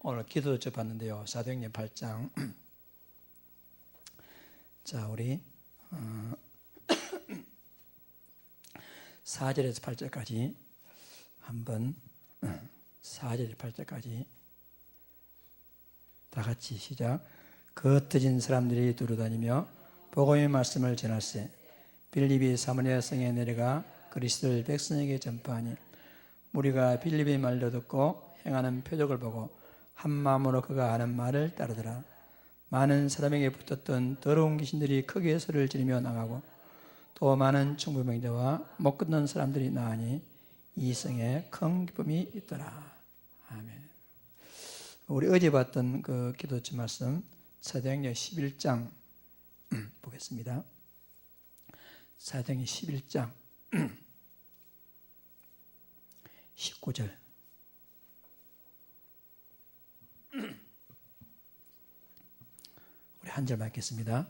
오늘 기도 접봤는데요. 사도행전 8장. 자, 우리 4절에서 8절까지 한번 4절에서 8절까지 다 같이 시작. 그 흩어진 사람들이 두루다니며 복음의 말씀을 전할세. 빌립이 사마리아 성에 내려가 그리스도를 백성에게 전파하니 무리가 빌립의 말도 듣고 행하는 표적을 보고 한 마음으로 그가 하는 말을 따르더라. 많은 사람에게 붙었던 더러운 귀신들이 크게 소리를 지르며 나가고 또 많은 중부병자와 못 걷는 사람들이 나으니 이 성에 큰 기쁨이 있더라. 아멘. 우리 어제 봤던 그 기도처 말씀 사도행전 11장 보겠습니다. 사도행전 11장 19절. 우리 한 절만 읽겠습니다.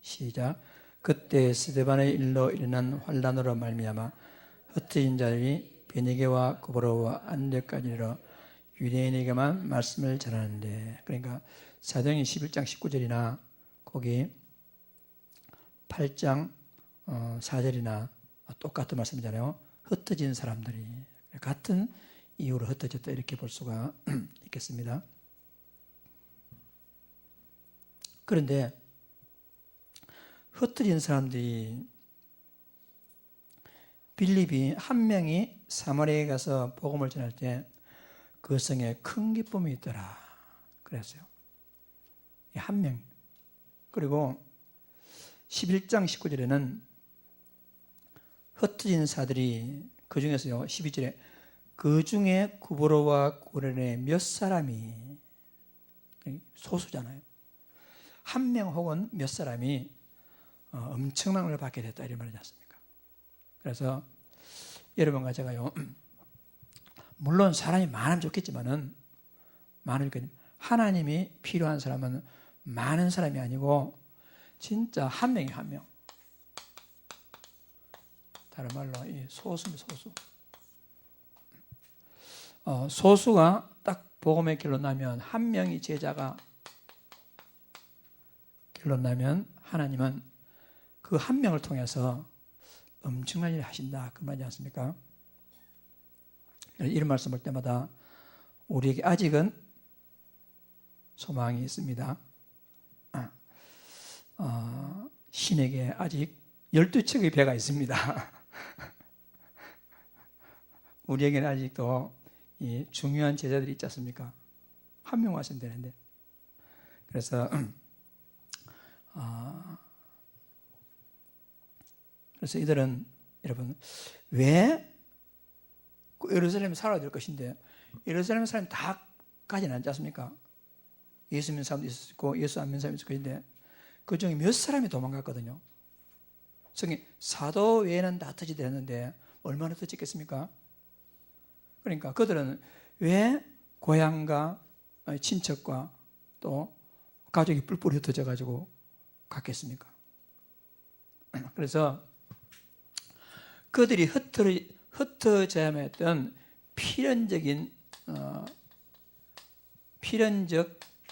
시작. 그때 스데반의 일로 일어난 환란으로 말미암아 흩어진 자들이 베니게와 고보로와 안디옥까지 이르러 유대인에게만 말씀을 전하는데, 그러니까 사도행전 11장 19절이나 거기 8장 4절이나 똑같은 말씀이잖아요. 흩어진 사람들이 같은 이유로 흩어졌다, 이렇게 볼 수가 있겠습니다. 그런데 흩어진 사람들이 빌립이 한 명이 사마리아에 가서 복음을 전할 때 그 성에 큰 기쁨이 있더라 그랬어요. 한 명. 그리고 11장 19절에는 흩어진 사들이 그 중에서요, 12절에 그 중에 구보로와 고레네 몇 사람이, 소수잖아요. 한 명 혹은 몇 사람이 엄청난 걸 받게 됐다, 이런 말이지 않습니까? 그래서 여러분과 제가요, 물론 사람이 많으면 좋겠지만은, 하나님이 필요한 사람은 많은 사람이 아니고 진짜 한 명이 한 명. 다른 말로 이 소수입니다, 소수. 소수가 딱 복음의 길로 나면, 한 명이 제자가 길로 나면 하나님은 그 한 명을 통해서 엄청난 일을 하신다, 그 말이지 않습니까? 이런 말씀 볼 때마다 우리에게 아직은 소망이 있습니다. 신에게 아직 12척의 배가 있습니다. 우리에게는 아직도 이 중요한 제자들이 있지 않습니까? 한 명 왔으면 되는데. 그래서 이들은, 여러분, 왜 예루살렘에 살아야 될 것인데 예루살렘 사람이 다 가지는 않지 않습니까? 예수 믿는 사람도 있을 수 있고 예수 안 믿는 사람도 있을 것인데 그 중에 몇 사람이 도망갔거든요. 성경 사도 외에는 다 터지되었는데 얼마나 터졌겠습니까? 그러니까 그들은 왜 고향과 친척과 또 가족이 뿔뿔이 흩어져 가지고 갔겠습니까? 그래서 그들이 흩어져야만 했던 필연적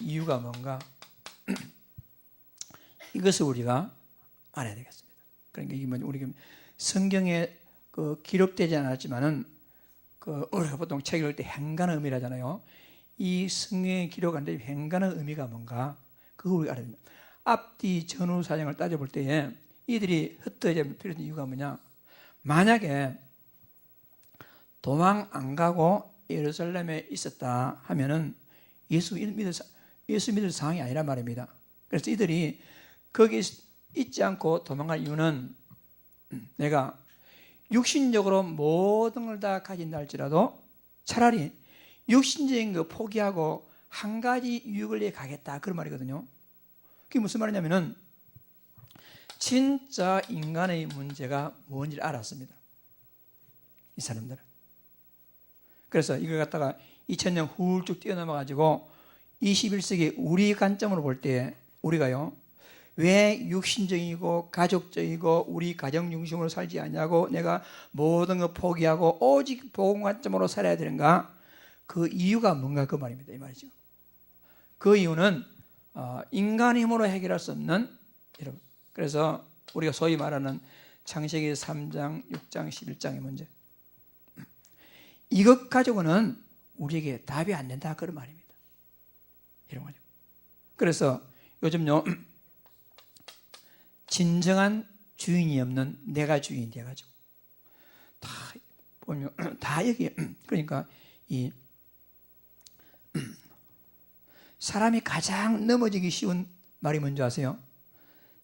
이유가 뭔가, 이것을 우리가 알아야 되겠습니다. 그러니까 이게 우리가 성경에 기록되지 않았지만은 우리가 보통 책 읽을 때 행간의 의미를 하잖아요. 이 성경에 기록한 행간의 의미가 뭔가, 그거 우리가 알아야 됩니다. 앞뒤 전후 사정을 따져볼 때에 이들이 흩어져야 필요한 이유가 뭐냐? 만약에 도망 안 가고 예루살렘에 있었다 하면은 예수 믿을 상황이 아니란 말입니다. 그래서 이들이 거기 있지 않고 도망갈 이유는, 내가 육신적으로 모든 걸 다 가진다 할지라도 차라리 육신적인 거 포기하고 한 가지 유익을 위해 가겠다, 그런 말이거든요. 그게 무슨 말이냐면은 진짜 인간의 문제가 뭔지를 알았습니다, 이 사람들은. 그래서 이걸 갖다가 2000년 훌쩍 뛰어넘어가지고 21세기 우리 관점으로 볼 때 우리가요, 왜 육신적이고 가족적이고 우리 가정 중심으로 살지 않냐고, 내가 모든 거 포기하고 오직 복음 관점으로 살아야 되는가, 그 이유가 뭔가, 그 말입니다, 이 말이죠. 그 이유는 인간의 힘으로 해결할 수 없는, 여러분, 그래서 우리가 소위 말하는 창세기 3장, 6장, 11장의 문제, 이것 가지고는 우리에게 답이 안 된다, 그런 말입니다. 이런 거죠. 그래서 요즘요, 진정한 주인이 없는 내가 주인이 돼가지고 다 보면 다 여기, 그러니까 이 사람이 가장 넘어지기 쉬운 말이 뭔지 아세요?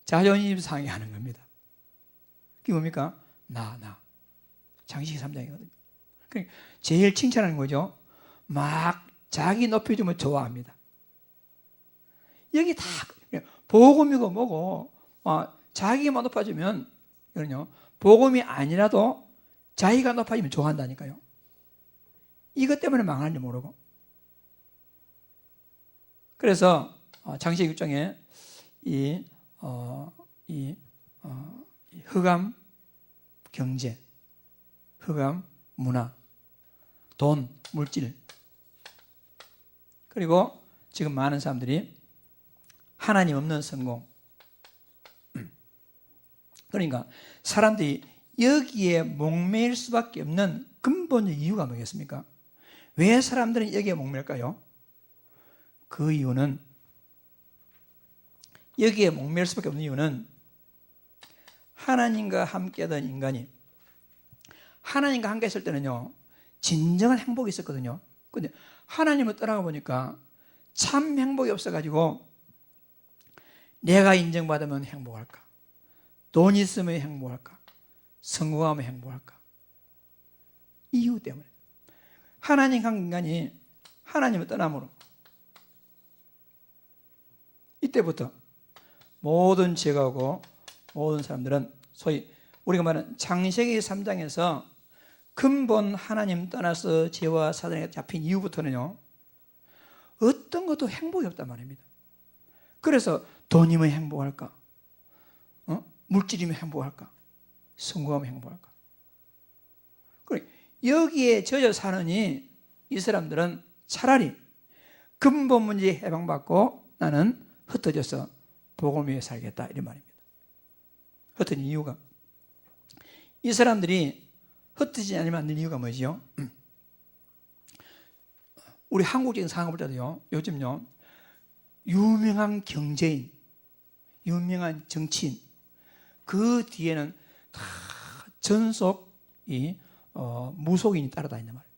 자존심 상해하는 겁니다. 그게 뭡니까? 나. 창세기 3장이거든요. 그러니까 제일 칭찬하는 거죠. 막 자기 높여주면 좋아합니다. 여기 다 복음이고 뭐고, 자기만 높아지면, 그러요, 복음이 아니라도 자기가 높아지면 좋아한다니까요. 이것 때문에 망하는지 모르고. 그래서 창세기 6장에 이 흑암 경제, 흑암 문화, 돈, 물질, 그리고 지금 많은 사람들이 하나님 없는 성공. 그러니까 사람들이 여기에 목매일 수밖에 없는 근본적 이유가 뭐겠습니까? 왜 사람들은 여기에 목맬까요? 그 이유는, 여기에 목매일 수밖에 없는 이유는 하나님과 함께하던 인간이 하나님과 함께 있을 때는요, 진정한 행복이 있었거든요. 근데 하나님을 떠나가 보니까 참 행복이 없어가지고, 내가 인정받으면 행복할까? 돈 있으면 행복할까? 성공하면 행복할까? 이유 때문에. 하나님과 인간이 하나님을 떠남으로 이때부터 모든 죄가 오고 모든 사람들은 소위 우리가 말하는 창세기 3장에서 근본 하나님 떠나서 죄와 사단에 잡힌 이후부터는요, 어떤 것도 행복이 없단 말입니다. 그래서 돈이면 행복할까? 물질이면 행복할까? 성공하면 행복할까? 여기에 젖어 사느니 이 사람들은 차라리 근본 문제에 해방받고 나는 흩어져서 복음 위에 살겠다, 이런 말입니다. 흩어진 이유가, 이 사람들이 흩어지지 않으면 안 되는 이유가 뭐지요? 우리 한국적인 상황을 볼 때도요, 요즘요, 유명한 경제인, 유명한 정치인, 그 뒤에는 다 전속 무속인이 따라다닌단 말이에요.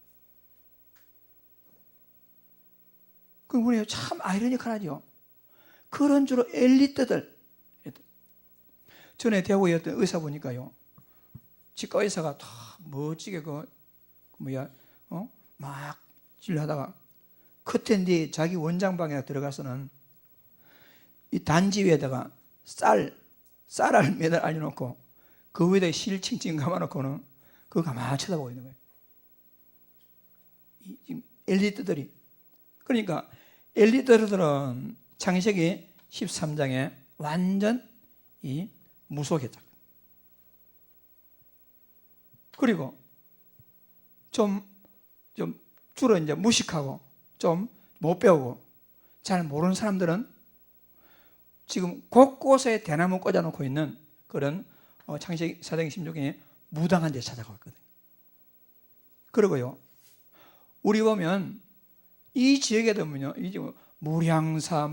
그럼 우리 참 아이러니컬하죠. 그런 주로 엘리트들. 전에 대구에 어떤 의사 보니까요, 치과 의사가 다 멋지게 막 진료하다가 커튼 뒤에 자기 원장방에 들어가서는 이 단지 위에다가 쌀알 매달 알려놓고 그 위에다 실 칭칭 감아놓고는 그거 가만히 쳐다보고 있는 거예요. 지금 엘리트들이. 그러니까 엘리트들은 창세기 13장에 완전 무속했다. 그리고 좀 주로 이제 무식하고 좀 못 배우고 잘 모르는 사람들은 지금 곳곳에 대나무 꽂아놓고 있는 그런 창세기 4장 16장에 무당한 데 찾아가고 있거든요. 그리고요, 우리 보면 이 지역에 보면요, 이 지금 무량사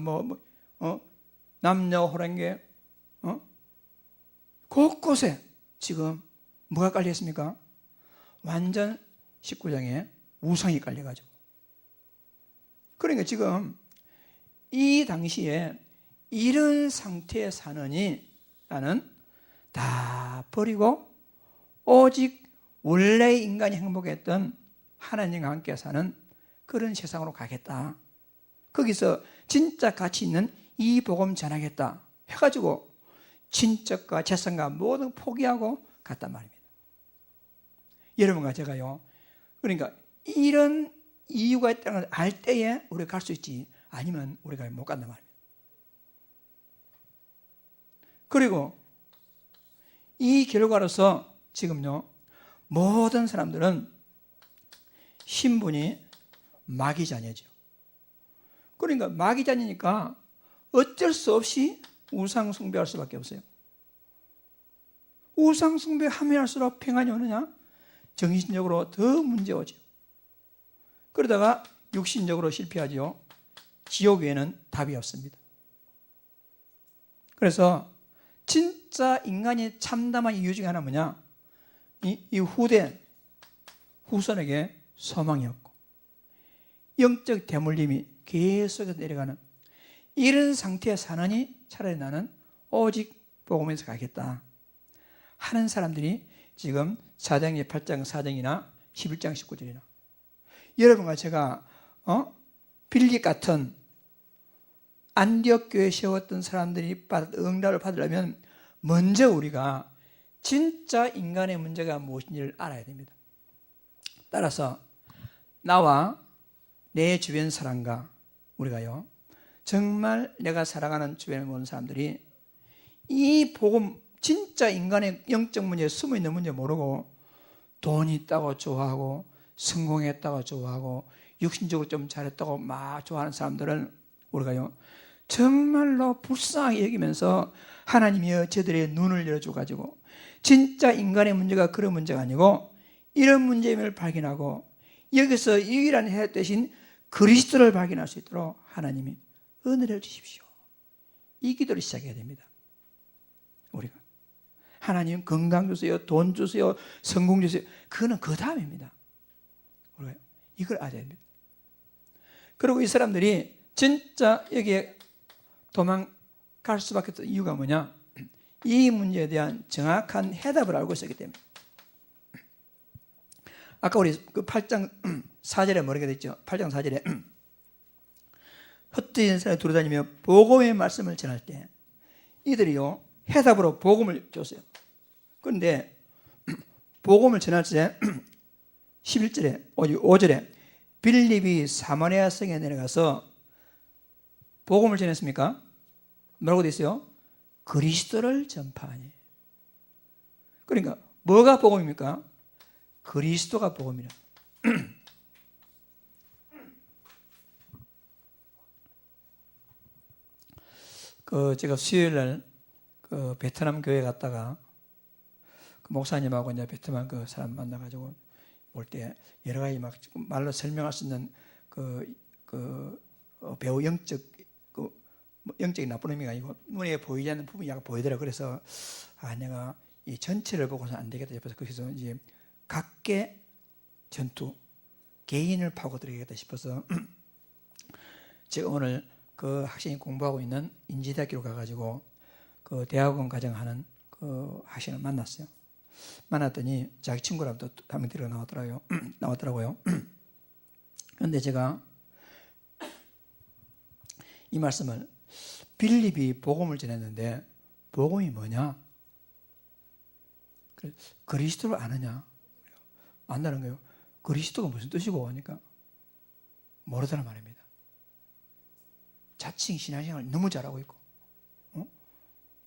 남녀 호랑개 곳곳에 지금 뭐가 깔려 있습니까? 완전 19장에 우상이 깔려가지고. 그러니까 지금 이 당시에 이런 상태에 사느니 나는 다 버리고 오직 원래 인간이 행복했던 하나님과 함께 사는 그런 세상으로 가겠다. 거기서 진짜 가치 있는 이 복음 전하겠다 해가지고 친척과 재산과 모든 포기하고 갔단 말입니다. 여러분과 제가요, 그러니까 이런 이유가 있다는 걸 알 때에 우리가 갈 수 있지, 아니면 우리가 못 간단 말입니다. 그리고 이 결과로서 지금요, 모든 사람들은 신분이 마귀 자녀죠. 그러니까 마귀자녀니까 어쩔 수 없이 우상 숭배할 수밖에 없어요. 우상 숭배하면 할수록 평안이 오느냐? 정신적으로 더 문제 오죠. 그러다가 육신적으로 실패하죠. 지옥 외에는 답이 없습니다. 그래서 진짜 인간이 참담한 이유 중에 하나 뭐냐? 이 후손에게 소망이 없고 영적 대물림이 계속해서 내려가는 이런 상태에 사느니 차라리 나는 오직 복음에서 가겠다 하는 사람들이 지금 사도행전 8장 4절이나 11장 19절이나 여러분과 제가 빌립 같은 안디옥 교회에 세웠던 사람들이 응답을 받으려면 먼저 우리가 진짜 인간의 문제가 무엇인지를 알아야 됩니다. 따라서 나와 내 주변 사람과 우리가요 정말 내가 사랑하는 주변에 모든 사람들이 이 복음 진짜 인간의 영적 문제에 숨어있는 문제 모르고 돈이 있다고 좋아하고 성공했다고 좋아하고 육신적으로 좀 잘했다고 막 좋아하는 사람들은 우리가요 정말로 불쌍하게 여기면서 하나님이여 저들의 눈을 열어줘가지고 진짜 인간의 문제가 그런 문제가 아니고 이런 문제임을 발견하고 여기서 유일한 해답 대신 그리스도를 발견할 수 있도록 하나님이 은혜를 주십시오. 이 기도를 시작해야 됩니다. 우리가 하나님 건강 주세요, 돈 주세요, 성공 주세요. 그거는 그 다음입니다. 우리가 이걸 알아야 됩니다. 그리고 이 사람들이 진짜 여기에 도망갈 수밖에 없는 이유가 뭐냐? 이 문제에 대한 정확한 해답을 알고 있었기 때문에. 아까 우리 그 8장 4절에 뭐라고 됐죠? 8장 4절에 흩어진 사람이 돌아다니며 복음의 말씀을 전할 때 이들이요 해답으로 복음을 줬어요. 그런데 복음을 전할 때 11절에 5절에 빌립이 사마리아 성에 내려가서 복음을 전했습니까? 뭐라고 되어 있어요? 그리스도를 전파하니. 그러니까 뭐가 복음입니까? 그리스도가 복음이라. 제가 수요일날 베트남 교회 갔다가 그 목사님하고 이제 베트남 그 사람 만나가지고 올 때 여러 가지 막 말로 설명할 수 있는 배우 영적인 나쁜 의미가 아니고 눈에 보이지 않는 부분이 약간 보이더라고요. 그래서 내가 이 전체를 보고서 안 되겠다 싶어서 거기서 이제 각계 전투 개인을 파고들어야겠다 싶어서 제가 오늘 그 학생이 공부하고 있는 인지대학교로 가가지고 그 대학원 과정하는 그 학생을 만났어요. 만났더니 자기 친구랑 또 한 명 데리고 나왔더라고요. 그런데 제가 이 말씀을 빌립이 복음을 전했는데 복음이 뭐냐? 그리스도를 아느냐? 안다는 거예요. 그리스도가 무슨 뜻이고 하니까 모르더란 말입니다. 자칭 신앙생활을 너무 잘하고 있고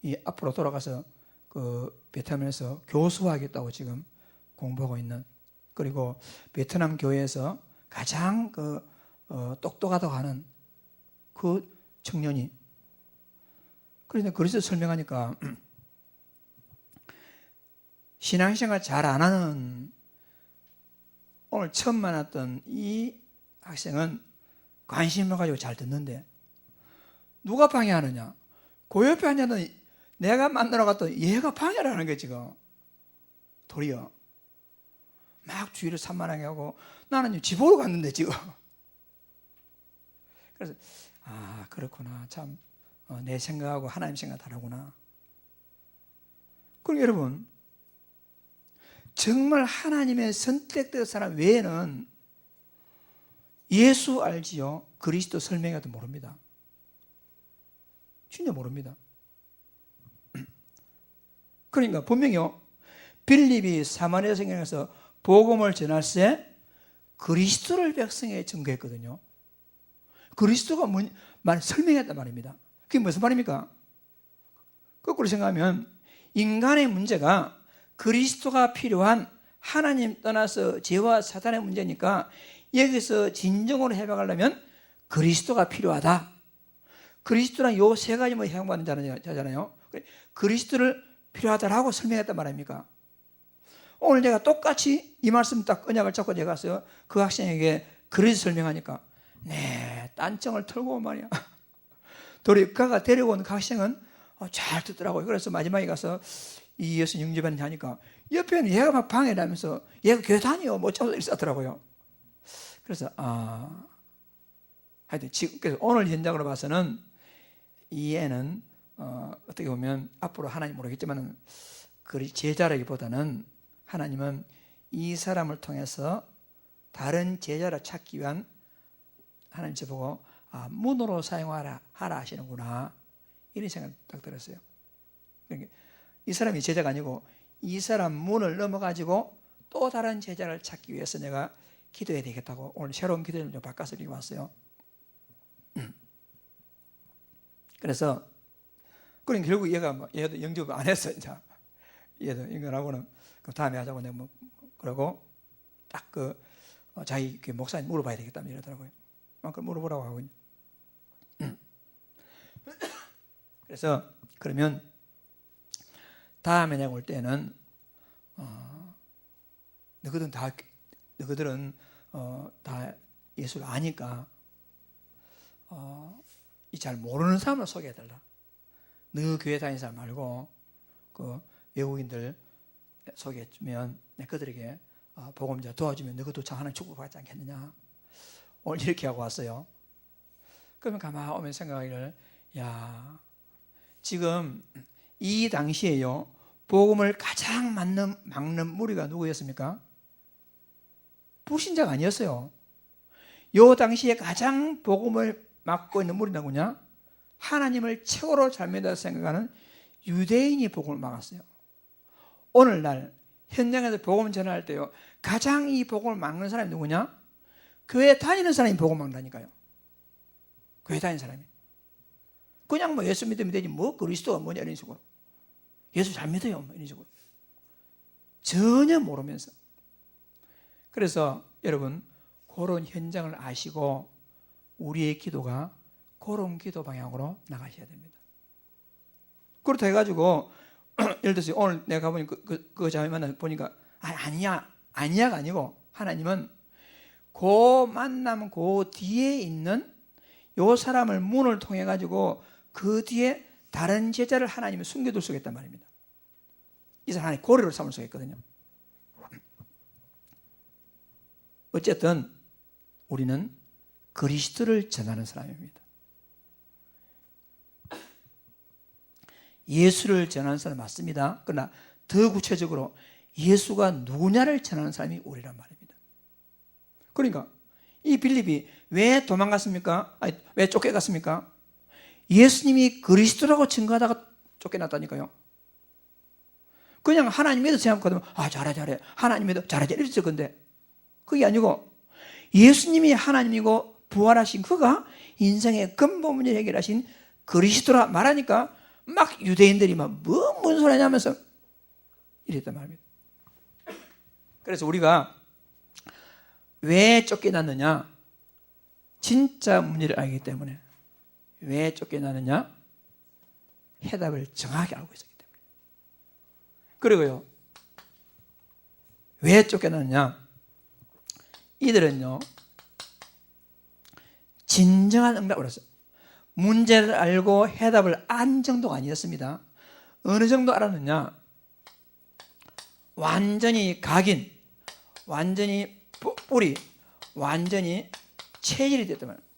이 앞으로 돌아가서 그 베트남에서 교수하겠다고 지금 공부하고 있는 그리고 베트남 교회에서 가장 똑똑하다고 하는 그 청년이 그런데 그리스도 설명하니까 신앙생활 잘 안 하는 오늘 처음 만났던 이 학생은 관심을 가지고 잘 듣는데 누가 방해하느냐? 그 옆에 앉아는 내가 만나러 갔던 얘가 방해를 하는 거예요. 지금 도리어 막 주위를 산만하게 하고 나는 집으로 갔는데 지금 그래서 그렇구나 참 내 생각하고 하나님 생각 다르구나. 그럼 여러분 정말 하나님의 선택된 사람 외에는 예수 알지요? 그리스도 설명해도 모릅니다. 진짜 모릅니다. 그러니까 분명히요 빌립이 사마리아 성에 가서 복음을 전할 때 그리스도를 백성에 증거했거든요. 그리스도가 설명했단 말입니다. 그게 무슨 말입니까? 거꾸로 생각하면 인간의 문제가 그리스도가 필요한 하나님 떠나서 죄와 사탄의 문제니까 여기서 진정으로 해방하려면 그리스도가 필요하다. 그리스도란 요 세 가지만 해당받는 자잖아요. 그리스도를 필요하다라고 설명했단 말입니까? 오늘 제가 똑같이 이 말씀 딱 언약을 잡고 제가 가서 그 학생에게 그리스도 설명하니까 네, 딴청을 털고 말이야. 도리 그가 데리고 온 그 학생은 잘 듣더라고요. 그래서 마지막에 가서 이 예수 영접했는지 하니까 옆에는 얘가 막 방해를 하면서 얘가 교회 다녀 못 참아서 이렇게 썼더라고요. 그래서 하여튼 지금 그래서 오늘 현장으로 봐서는 이 애는 어떻게 보면 앞으로 하나님 모르겠지만 제자라기보다는 하나님은 이 사람을 통해서 다른 제자를 찾기 위한 하나님 저보고 문으로 사용하라 하시는구나 이런 생각이 딱 들었어요. 그러니까 이 사람이 제자가 아니고 이 사람 문을 넘어가지고 또 다른 제자를 찾기 위해서 내가 기도해야 되겠다고 오늘 새로운 기도를 좀 바꿔서 이렇게 왔어요. 그래서 그러니까 결국 얘도 영접을 안 했어. 이제 얘도 인간하고는 그 다음에 하자고 내가 그러고 딱 자기 목사님 물어봐야 되겠다 이러더라고요. 그걸 물어보라고 하고. 그래서 그러면 다음에 내가 올 때는 너희들은 다 예수를 아니까 이 잘 모르는 사람을 소개해달라. 너 교회 다니는 사람 말고 그 외국인들 소개해주면 내가 그들에게 복음자 도와주면 너희도 참 하나님 축복받지 않겠느냐. 오늘 이렇게 하고 왔어요. 그러면 가만히 오면 생각하기를 지금 이 당시에요 복음을 가장 막는 무리가 누구였습니까? 불신자가 아니었어요. 요 당시에 가장 복음을 막고 있는 무리는 누구냐? 하나님을 최고로 잘 믿어 생각하는 유대인이 복음을 막았어요. 오늘날 현장에서 복음 전할 때요 가장 이 복음을 막는 사람이 누구냐? 교회 다니는 사람이 복음 막는다니까요. 교회 다니는 사람이 그냥 예수 믿으면 되지 그리스도가 뭐냐 이런 식으로 예수 잘 믿어요 이런 식으로 전혀 모르면서. 그래서 여러분 그런 현장을 아시고 우리의 기도가 그런 기도 방향으로 나가셔야 됩니다. 그렇다 해가지고 예를 들어서 오늘 내가 가보니 그 자매 만나 보니까 아니야가 아니고 하나님은 그 만남 그 뒤에 있는 요 사람을 문을 통해 가지고 그 뒤에 다른 제자를 하나님이 숨겨둘 수가 있단 말입니다. 이 사람 하나님 고리를 삼을 수가 있거든요. 어쨌든 우리는 그리스도를 전하는 사람입니다. 예수를 전하는 사람 맞습니다. 그러나 더 구체적으로 예수가 누구냐를 전하는 사람이 우리란 말입니다. 그러니까 이 빌립이 왜 도망갔습니까? 왜 쫓겨갔습니까? 예수님이 그리스도라고 증거하다가 쫓겨났다니까요. 그냥 하나님 믿어 생각하면 잘해 하나님 믿어 잘하지 이랬을 건데 그게 아니고 예수님이 하나님이고 부활하신 그가 인생의 근본 문제를 해결하신 그리스도라 말하니까 막 유대인들이 뭔 소리 하냐면서 이랬단 말입니다. 그래서 우리가 왜 쫓겨났느냐? 진짜 문제를 알기 때문에. 왜 쫓겨나느냐? 해답을 정확히 알고 있었기 때문에. 그리고요, 왜 쫓겨나느냐? 이들은요, 진정한 응답을 했어요. 문제를 알고 해답을 안 정도가 아니었습니다. 어느 정도 알았느냐? 완전히 각인, 완전히 뿌리, 완전히 체질이 됐단 말이에요.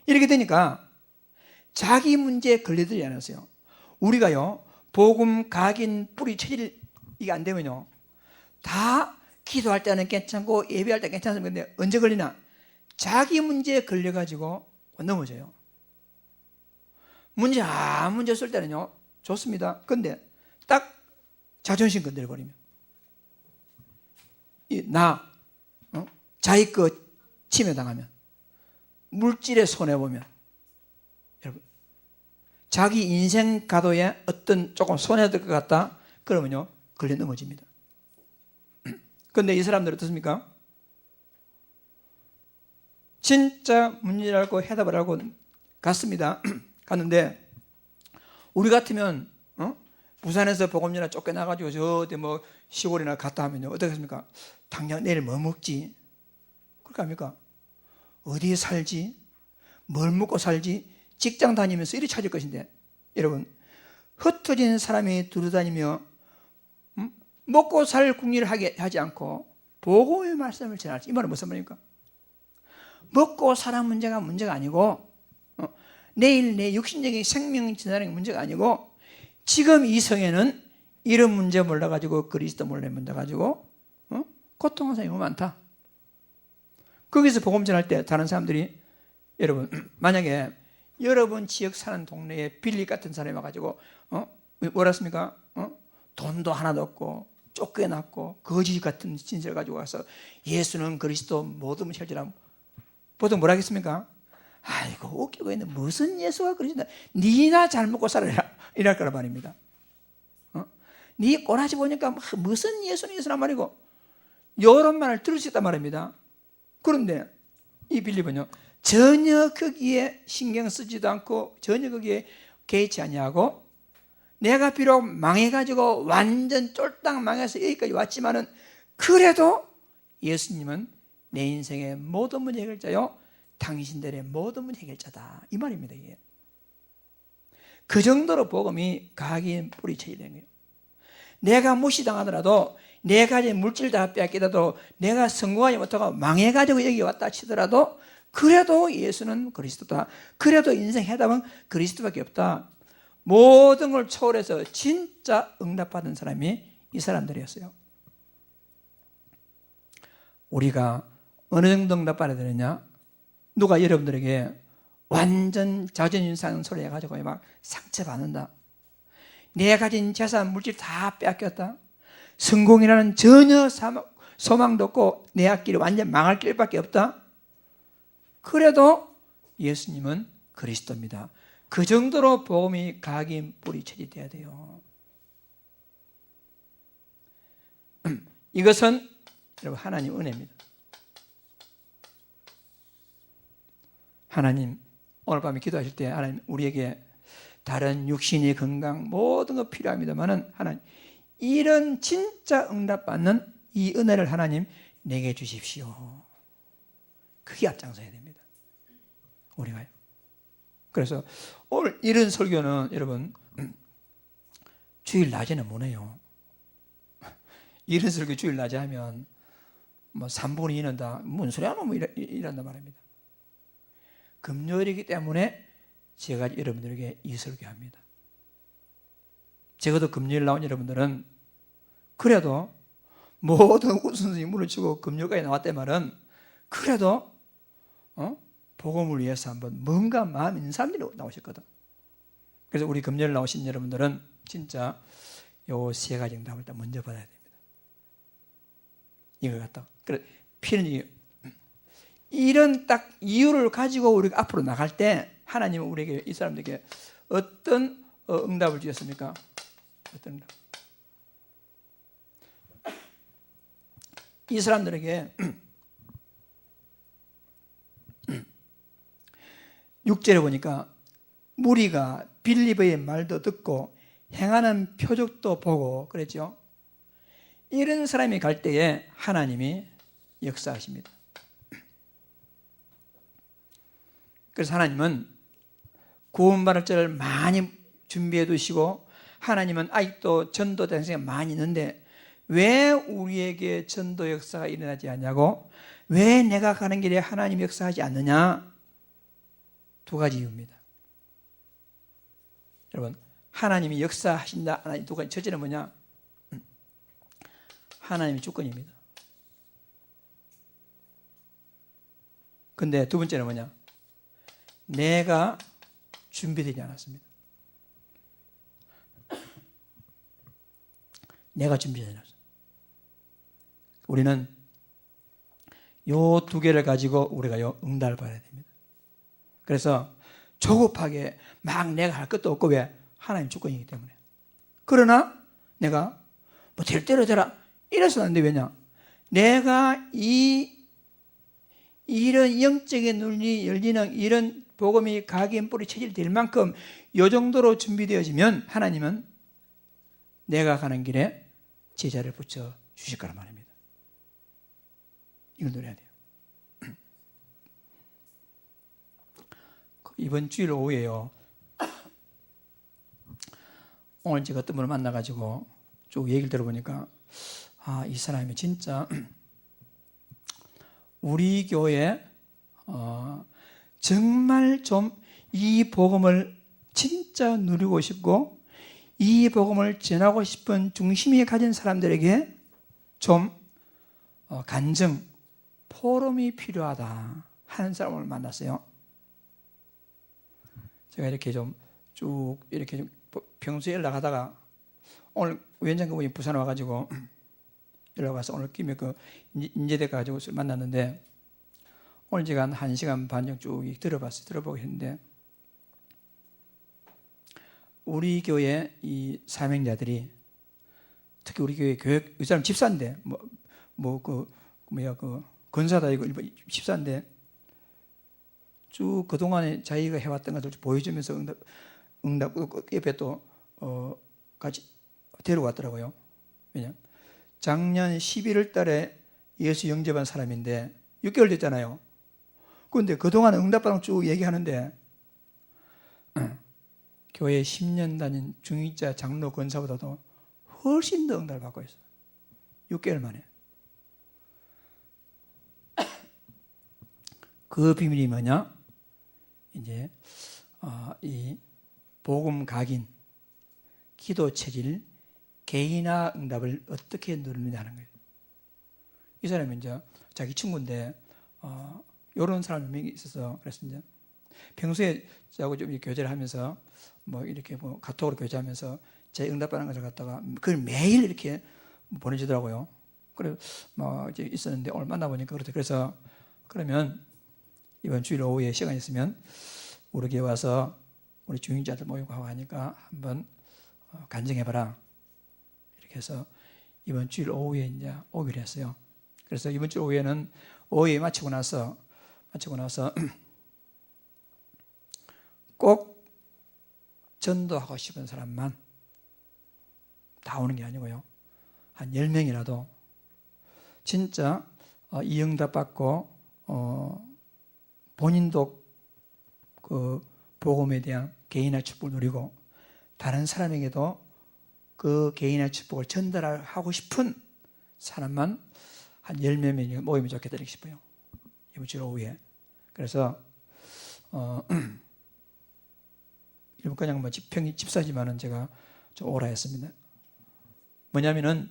이렇게 되니까 자기 문제에 걸리지 않았어요. 우리가요, 복음, 각인, 뿌리, 체질 이게 안 되면요, 다 기도할 때는 괜찮고 예배할 때 괜찮은데 언제 걸리나? 자기 문제에 걸려가지고 넘어져요. 문제 없을 때는요 좋습니다. 근데 딱 자존심 건드려버리면 자기 거 침해당하면 물질에 손해보면 여러분 자기 인생 가도에 어떤 조금 손해될 것 같다 그러면요 걸려 넘어집니다. 근데 이 사람들은 어떻습니까? 진짜 문제를 알고 해답을 알고 갔습니다. 갔는데 우리 같으면 부산에서 보금전화 쫓겨나가지고 저 어디 뭐 시골이나 갔다 하면요 어떻게 하십니까? 당장 내일 뭐 먹지? 그렇게 합니까? 어디에 살지? 뭘 먹고 살지? 직장 다니면서 이리 찾을 것인데 여러분 흩어진 사람이 두루다니며 먹고 살 궁리를 하지 않고 복음의 말씀을 전할지, 이 말은 무슨 말입니까? 먹고 사는 문제가 아니고 내일 내 육신적인 생명 지나는 게 문제가 아니고 지금 이 성에는 이런 문제 몰라가지고 그리스도 몰래 문제가지고 고통하는 사람이 너무 많다. 거기서 복음 전할 때 다른 사람들이 여러분 만약에 여러분 지역 사는 동네에 빌리 같은 사람이 와가지고 뭐랬습니까? 돈도 하나도 없고 쫓겨났고 거지 같은 진술을 가지고 와서 예수는 그리스도 모든 혈제라 보통 뭐라 하겠습니까? 아이고 웃기고 있네. 무슨 예수가 그리스도다. 니나 잘 먹고 살아라 이럴 거란 말입니다. 니 꼬라지 보니까 무슨 예수는 예수란 말이고 이런 말을 들을 수 있단 말입니다. 그런데 이 빌립은요 전혀 거기에 신경 쓰지도 않고 전혀 거기에 개의치 아니하고 내가 비록 망해가지고 완전 쫄딱 망해서 여기까지 왔지만은 그래도 예수님은 내 인생의 모든 문제 해결자요 당신들의 모든 문제 해결자다 이 말입니다. 이게 그 정도로 복음이 각인 뿌리쳐야 되는 거예요. 내가 무시당하더라도 내 가진 물질 다 빼앗기더라도 내가 성공하지 못하고 망해가지고 여기 왔다 치더라도 그래도 예수는 그리스도다. 그래도 인생 해답은 그리스도밖에 없다. 모든 걸 초월해서 진짜 응답받은 사람이 이 사람들이었어요. 우리가 어느 정도 응답받아야 되느냐? 누가 여러분들에게 완전 자존심 소리 해가지고 막 상처받는다. 내 가진 재산 물질 다 빼앗겼다. 성공이라는 전혀 소망도 없고 내 앞길이 완전 망할 길밖에 없다. 그래도 예수님은 그리스도입니다. 그 정도로 복음이 각인 뿌리쳐야 돼야 돼요. 이것은 여러분 하나님 은혜입니다. 하나님 오늘 밤에 기도하실 때 하나님 우리에게 다른 육신의 건강 모든 거 필요합니다만은 하나님 이런 진짜 응답받는 이 은혜를 하나님 내게 주십시오. 그게 앞장서야 됩니다. 우리가요. 그래서 오늘 이런 설교는 여러분 주일 낮에는 못 해요. 이런 설교 주일 낮에 하면 뭐 3분의 2는 다 뭔 소리 하노 뭐 이란단 말입니다. 금요일이기 때문에 제가 여러분들에게 이 설교합니다. 적어도 금요일 나온 여러분들은 그래도 모든 우선순위 무너치고 금요일까지 나왔단 말은 그래도 복음을 위해서 한번 뭔가 마음 있는 사람들이 나오셨거든. 그래서 우리 금요일 나오신 여러분들은 진짜 요 세 가지 응답을 딱 먼저 받아야 됩니다. 이걸 갖다. 그래 필연히 이런 딱 이유를 가지고 우리가 앞으로 나갈 때 하나님은 우리에게 이 사람들에게 어떤 응답을 주셨습니까? 어떤 응답? 이 사람들에게 6절에 보니까 무리가 빌립의 말도 듣고 행하는 표적도 보고 그랬죠. 이런 사람이 갈 때에 하나님이 역사하십니다. 그래서 하나님은 구원받을 자를 많이 준비해 두시고 하나님은 아직도 전도 대상이 많이 있는데 왜 우리에게 전도 역사가 일어나지 않냐고, 왜 내가 가는 길에 하나님 역사하지 않느냐? 두 가지 이유입니다. 여러분 하나님이 역사하신다. 하나님 두 가지. 첫째는 뭐냐? 하나님이 주권입니다. 근데 두 번째는 뭐냐? 내가 준비되지 않았습니다. 내가 준비되지 않았습니다. 우리는 요 두 개를 가지고 우리가 요 응답을 받아야 됩니다. 그래서 조급하게 막 내가 할 것도 없고, 왜? 하나님 주권이기 때문에. 그러나 내가 뭐 될 대로 되라 이래서는 안 돼. 왜냐? 내가 이 이런 영적인 눈이 열리는 이런 복음이 각인 뿌리 체질이 될 만큼 이 정도로 준비되어지면 하나님은 내가 가는 길에 제자를 붙여 주실 거란 말입니다. 이걸 노려야 돼요. 이번 주일 오후에요. 오늘 제가 어떤 분을 만나가지고 쭉 얘기를 들어보니까 이 사람이 진짜 우리 교회 정말 좀 이 복음을 진짜 누리고 싶고 이 복음을 전하고 싶은 중심이 가진 사람들에게 좀 간증, 포럼이 필요하다 하는 사람을 만났어요. 제가 이렇게 좀 쭉 이렇게 좀 평소에 연락하다가 오늘 위원장 그분이 부산 와가지고 연락 와서 오늘 김에 그 인제대 가지고 만났는데 오늘 제가 한 1시간 반 정도 쭉 들어봤어요. 들어보고 했는데 우리 교회 이 사명자들이 특히 우리 교회 이 사람 집사인데 건사다 이거 집사인데 쭉 그동안에 자기가 해왔던 것을 보여주면서 응답 옆에 또 같이 데려갔더라고요. 왜냐? 작년 11월 달에 예수 영접한 사람인데 6개월 됐잖아요. 그런데 그동안 응답받은 쭉 얘기하는데 교회 10년 다닌 중위자 장로 권사보다도 훨씬 더 응답을 받고 있어요. 6개월 만에. 그 비밀이 뭐냐? 이제 이 복음 각인, 기도 체질, 개인화 응답을 어떻게 누르느냐는 거예요. 이 사람이 이제 자기 친구인데 이런 사람이 있어서 그래서 이제 평소에 저하고 좀 교제를 하면서 이렇게 카톡으로 교제하면서 제 응답받는 것을 갖다가 그걸 매일 이렇게 보내주더라고요. 그래 이제 있었는데 오늘 만나보니까 그렇다. 그래서 그러면 이번 주일 오후에 시간 있으면 우리 교회 와서 우리 중직자들 모이고 하고 하니까 한번 간증해봐라. 이렇게 해서 이번 주일 오후에 이제 오기로 했어요. 그래서 이번 주 오후에는 오후에 마치고 나서 꼭 전도하고 싶은 사람만 다 오는 게 아니고요. 한 10명이라도 진짜 이 응답 받고 본인도 그 복음에 대한 개인의 축복을 누리고 다른 사람에게도 그 개인의 축복을 전달하고 싶은 사람만 한 10몇 명이 모이면 좋겠다 이렇게 싶어요. 이번 주 오후에. 그래서 이번 그냥 집사지만은 제가 좀 오라 했습니다. 뭐냐면은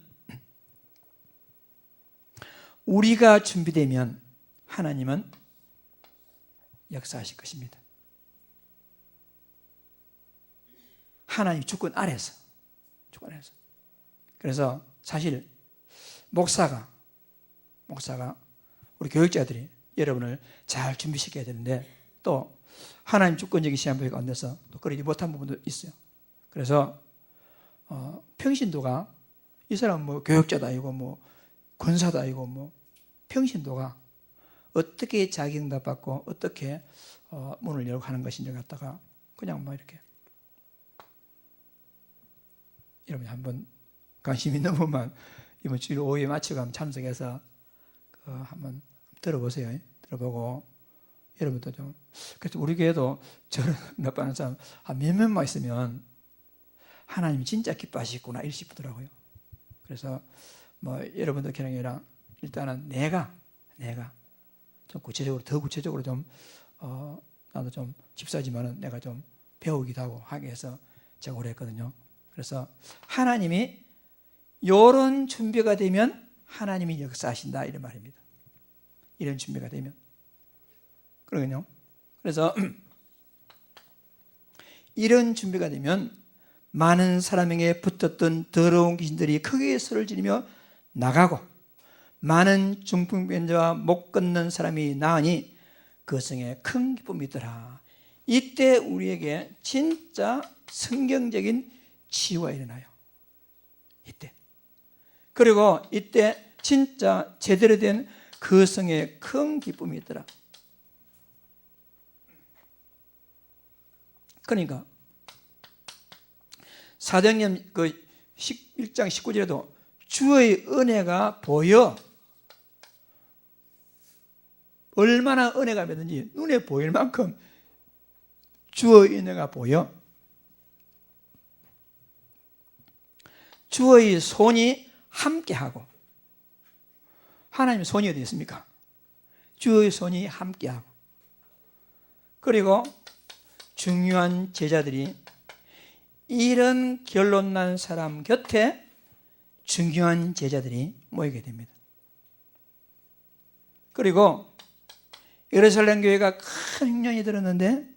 우리가 준비되면 하나님은 역사하실 것입니다. 하나님 주권 아래서. 그래서 사실 목사가 우리 교육자들이 여러분을 잘 준비시켜야 되는데 또 하나님 주권적인 시한부가 안 돼서 또 그러지 못한 부분도 있어요. 그래서 평신도가 이 사람은 교육자도 아니고 권사도 아니고 평신도가 어떻게 자기 응답 받고 어떻게 문을 열고 하는 것인지 갖다가 그냥 이렇게 여러분이 한번 관심 있는 분만 이번 주일 오후에 마치고 한번 참석해서 한번 들어보세요. 들어보고 여러분도 좀 그래서 우리 교회도 저런 응답받는 사람 한 몇 명만 있으면 하나님이 진짜 기뻐하시구나 이렇게 싶더라고요. 그래서 여러분들 그냥 아니라 일단은 내가 좀 더 구체적으로 좀 나도 좀 집사지만은 내가 좀 배우기도 하고 하게 해서 제가 오래 했거든요. 그래서 하나님이 이런 준비가 되면 하나님이 역사하신다 이런 말입니다. 이런 준비가 되면 그러군요. 그래서 이런 준비가 되면 많은 사람에게 붙었던 더러운 귀신들이 크게 소리를 지르며 나가고 많은 중풍병자와 못 걷는 사람이 나으니 그 성에 큰 기쁨이 있더라. 이때 우리에게 진짜 성경적인 치유가 일어나요. 이때. 그리고 이때 진짜 제대로 된 그 성에 큰 기쁨이 있더라. 그러니까 사도행전 그 1장 19절에도 주의 은혜가 보여, 얼마나 은혜가 맺는지 눈에 보일 만큼 주의 은혜가 보여, 주의 손이 함께하고. 하나님의 손이 어디 있습니까? 주의 손이 함께하고. 그리고 중요한 제자들이 이런 결론 난 사람 곁에 중요한 제자들이 모이게 됩니다. 그리고 예루살렘 교회가 큰 흉년이 들었는데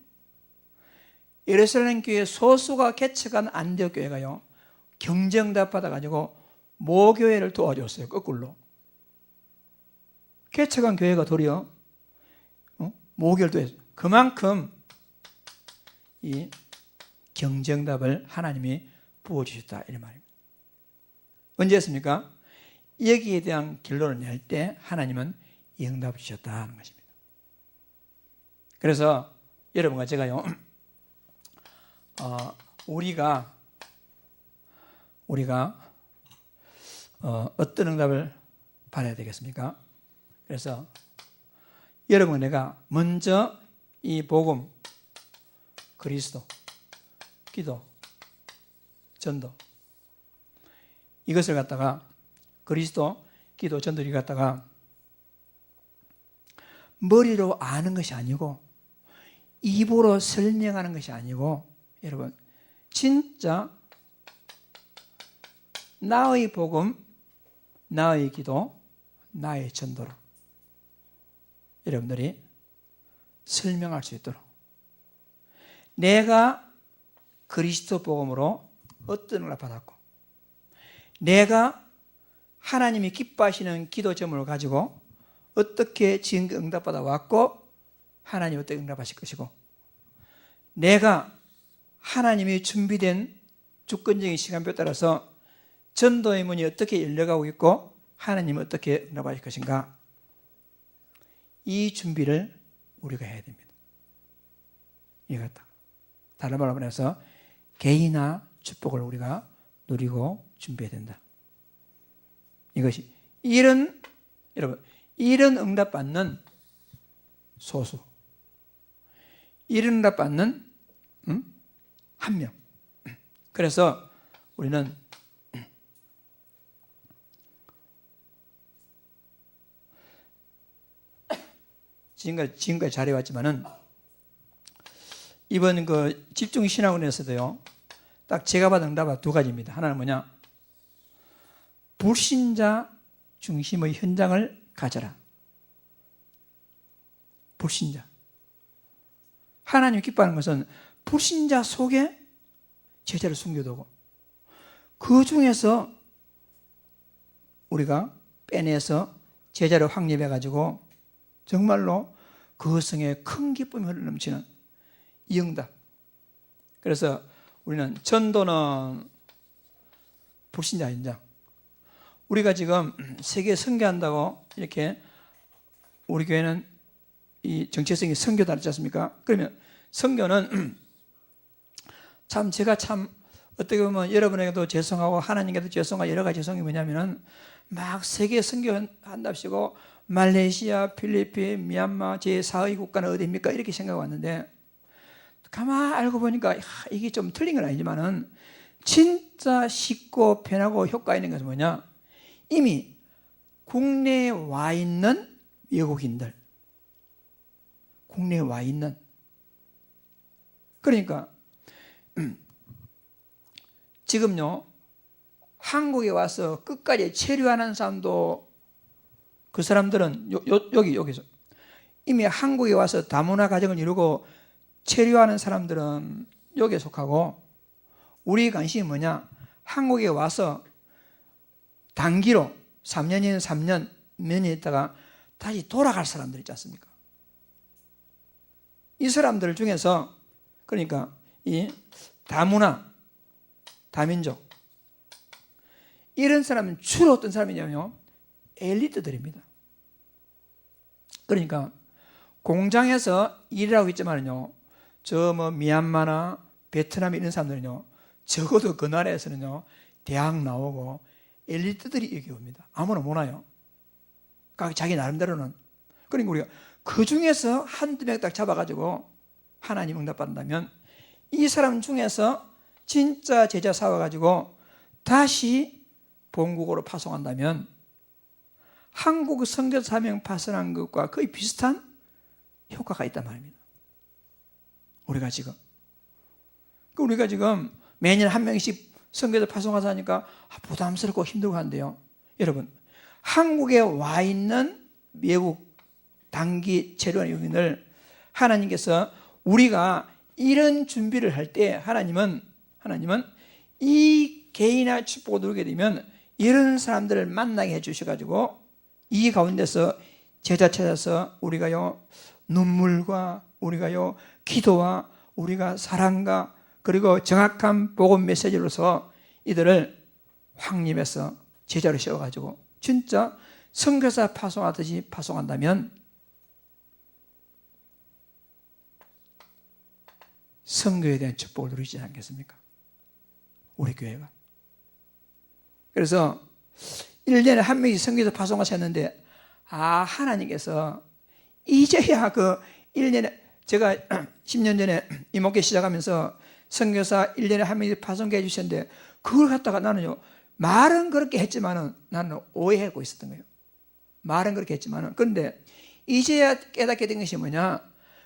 예루살렘 교회 소수가 개척한 안디옥 교회가요, 경쟁답 받아가지고 모교회를 도와줬어요. 거꾸로. 개척한 교회가 도리어 모교를 도와줬어요. 그만큼 이 경쟁답을 하나님이 부어주셨다, 이런 말입니다. 언제 했습니까? 여기에 대한 결론을 낼 때 하나님은 이 응답을 주셨다는 것입니다. 그래서 여러분과 제가요, 우리가 어떤 응답을 받아야 되겠습니까? 그래서 여러분, 내가 먼저 이 복음, 그리스도, 기도, 전도, 이것을 갖다가 그리스도, 기도, 전도를 갖다가 머리로 아는 것이 아니고 입으로 설명하는 것이 아니고, 여러분 진짜 나의 복음, 나의 기도, 나의 전도로 여러분들이 설명할 수 있도록, 내가 그리스도 복음으로 어떤 걸 받았고, 내가 하나님이 기뻐하시는 기도 제목을 가지고 어떻게 지금 응답받아 왔고 하나님 어떻게 응답하실 것이고, 내가 하나님이 준비된 주권적인 시간표에 따라서 전도의 문이 어떻게 열려가고 있고 하나님은 어떻게 응답하실 것인가, 이 준비를 우리가 해야 됩니다. 이거다. 다른 말로 말해서 개인화 축복을 우리가 누리고 준비해야 된다. 이것이 여러분, 이런 응답받는 소수, 이런 응답받는 한 명. 그래서 우리는 지금까지 잘해왔지만은 이번 그 집중신학원에서도요, 딱 제가 받은 응답은 두 가지입니다. 하나는 뭐냐? 불신자 중심의 현장을 가져라. 불신자. 하나님 기뻐하는 것은 불신자 속에 제자를 숨겨두고 그 중에서 우리가 빼내서 제자를 확립해가지고 정말로 그 성에 큰 기쁨이 흘러넘치는 이 응답. 그래서 우리는 전도는 불신자 현장. 우리가 지금 세계 선교한다고 이렇게 우리 교회는 이 정체성이 선교다 그랬지 않습니까? 그러면 선교는 제가 어떻게 보면 여러분에게도 죄송하고 하나님께도 죄송하고 여러 가지 죄송이 뭐냐면은 막 세계 선교한답시고 말레이시아, 필리핀, 미얀마 제4의 국가는 어디입니까? 이렇게 생각해 왔는데 가만 알고 보니까 이게 좀 틀린 건 아니지만은 진짜 쉽고 편하고 효과 있는 것은 뭐냐? 이미 국내에 와 있는 외국인들, 국내에 와 있는, 그러니까 지금요 한국에 와서 끝까지 체류하는 사람도, 그 사람들은 여기서 이미 한국에 와서 다문화 가정을 이루고 체류하는 사람들은 여기에 속하고, 우리 관심이 뭐냐? 한국에 와서 단기로 3년이면 3년, 몇 년 있다가 다시 돌아갈 사람들 있지 않습니까? 이 사람들 중에서, 그러니까 이 다문화, 다민족, 이런 사람은 주로 어떤 사람이냐면요, 엘리트들입니다. 그러니까 공장에서 일하고 있지만은요, 저 뭐 미얀마나 베트남 이런 사람들은요, 적어도 그 나라에서는요, 대학 나오고 엘리트들이 여기 옵니다. 아무나 못 와요. 각 자기 나름대로는. 그러니까 우리가 그 중에서 한두 명 딱 잡아가지고 하나님 응답받는다면, 이 사람 중에서 진짜 제자 사와가지고 다시 본국으로 파송한다면 한국 선교사 4명 파송한 것과 거의 비슷한 효과가 있단 말입니다. 우리가 지금 매년 한 명씩 선교사 파송하자 하니까 부담스럽고 힘들고 한데요. 여러분, 한국에 와 있는 외국 단기 체류한 유민을 하나님께서 우리가 이런 준비를 할 때 하나님은 이 개인의 축복을 누리게 되면 이런 사람들을 만나게 해주셔가지고 이 가운데서 제자 찾아서 우리가요, 눈물과 우리가요, 기도와 우리가 사랑과 그리고 정확한 복음 메시지로서 이들을 확립해서 제자로 세워가지고 진짜 선교사 파송하듯이 파송한다면 선교에 대한 축복을 누리지 않겠습니까? 우리 교회가. 그래서 1년에 한 명씩 선교사 파송하셨는데, 하나님께서 이제야 그 1년에, 제가 10년 전에 이목회 시작하면서 선교사 1년에 한 명씩 파송해 주셨는데, 그걸 갖다가 나는요, 말은 그렇게 했지만은 나는 오해하고 있었던 거예요. 말은 그렇게 했지만은. 그런데 이제야 깨닫게 된 것이 뭐냐,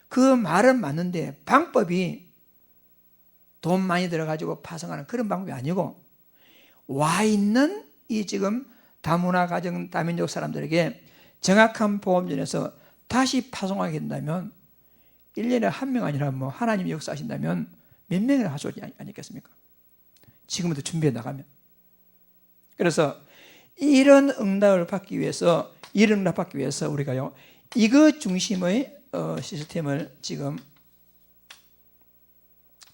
그 말은 맞는데 방법이 돈 많이 들어가지고 파송하는 그런 방법이 아니고, 와 있는 이 지금 다문화 가정 다민족 사람들에게 정확한 복음전에서 다시 파송하게 된다면 1년에 한 명 아니라 뭐 하나님이 역사하신다면 몇 명이나 하소지 아니겠습니까? 지금부터 준비해 나가면. 그래서 이런 응답을 받기 위해서 우리가요, 이거 중심의 시스템을 지금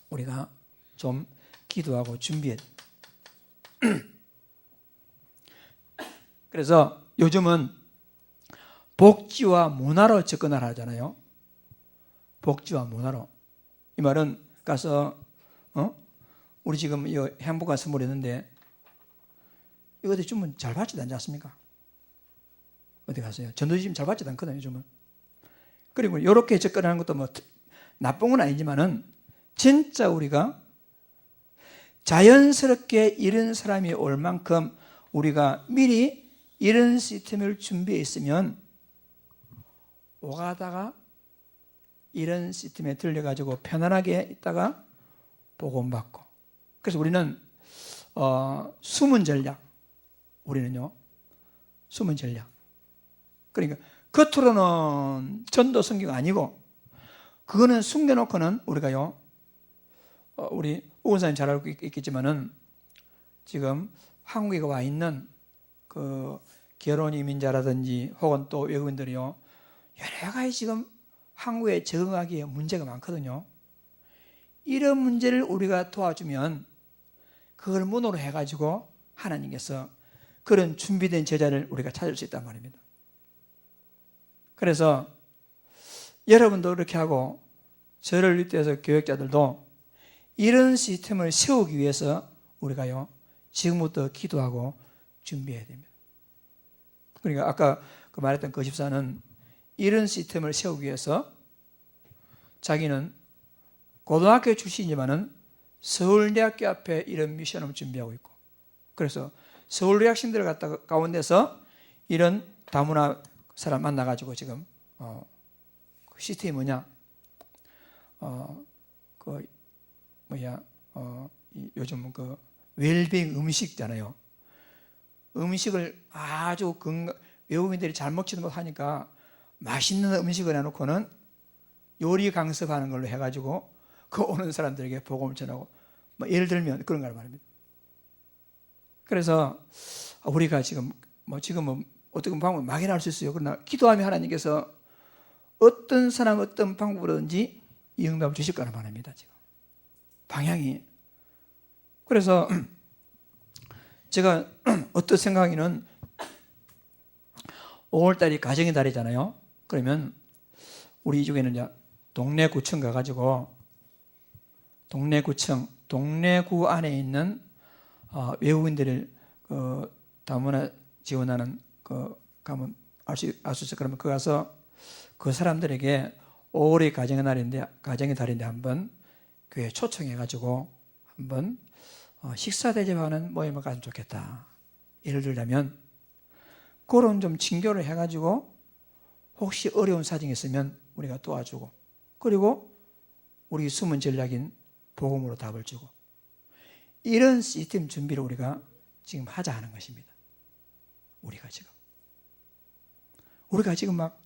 우리가 좀 기도하고 준비해. 그래서 요즘은 복지와 문화로 접근하라 하잖아요. 복지와 문화로. 이 말은 가서 우리 지금 이 행복한 선물 했는데 이거 어디 주면 잘 받지도 않지 않습니까? 어디 가세요? 전도지금 잘 받지도 않거든요, 요즘은. 그리고 이렇게 접근하는 것도 뭐 나쁜 건 아니지만은 진짜 우리가 자연스럽게 이런 사람이 올 만큼 우리가 미리 이런 시스템을 준비해 있으면 오가다가 이런 시스템에 들려가지고 편안하게 있다가 복음받고. 그래서 우리는 숨은 전략. 우리는요, 숨은 전략. 그러니까 겉으로는 전도 선교가 아니고 그거는 숨겨놓고는 우리가요, 우리 우원사님 잘 알고 있겠지만은 지금 한국에 와 있는 그 결혼 이민자라든지 혹은 또 외국인들이요, 여러 가지 지금 한국에 적응하기에 문제가 많거든요. 이런 문제를 우리가 도와주면 그걸 문으로 해가지고 하나님께서 그런 준비된 제자를 우리가 찾을 수 있단 말입니다. 그래서 여러분도 그렇게 하고 저를 밑에서 교역자들도 이런 시스템을 세우기 위해서 우리가요, 지금부터 기도하고 준비해야 됩니다. 그러니까 아까 그 말했던 그 집사는 이런 시스템을 세우기 위해서 자기는 고등학교 출신이지만은 서울대학교 앞에 이런 미션을 준비하고 있고, 그래서 서울대 학생들을 갖다가 가운데서 이런 다문화 사람 만나가지고 지금 그 시스템이 뭐냐, 요즘 그 웰빙 음식잖아요. 음식을 아주 외국인들이 잘 먹지도 못하니까 맛있는 음식을 해놓고는 요리 강습하는 걸로 해가지고 그 오는 사람들에게 복음을 전하고, 뭐 예를 들면 그런 거 말입니다. 그래서 우리가 지금은 어떻게 방법을 막연할 수 있어요. 그러나 기도하면 하나님께서 어떤 사람 어떤 방법으로든지 이 응답을 주실 거란 말입니다. 지금 방향이. 그래서 제가 어떤 생각에는 5월달이 가정의 달이잖아요. 그러면 우리 이쪽에는 이제 동래구청 가가지고 동래구 안에 있는 외국인들을 다문화 지원하는 가면 알 수 있어요. 그러면 그 가서 그 사람들에게 5월이 가정의 달인데 한번 교회 초청해가지고 한번 식사 대접하는 모임을 가지면 좋겠다. 예를 들자면 그런 좀 징교를 해가지고 혹시 어려운 사정이 있으면 우리가 도와주고, 그리고 우리 숨은 전략인 복음으로 답을 주고, 이런 시스템 준비를 우리가 지금 하자 하는 것입니다. 우리가 지금 막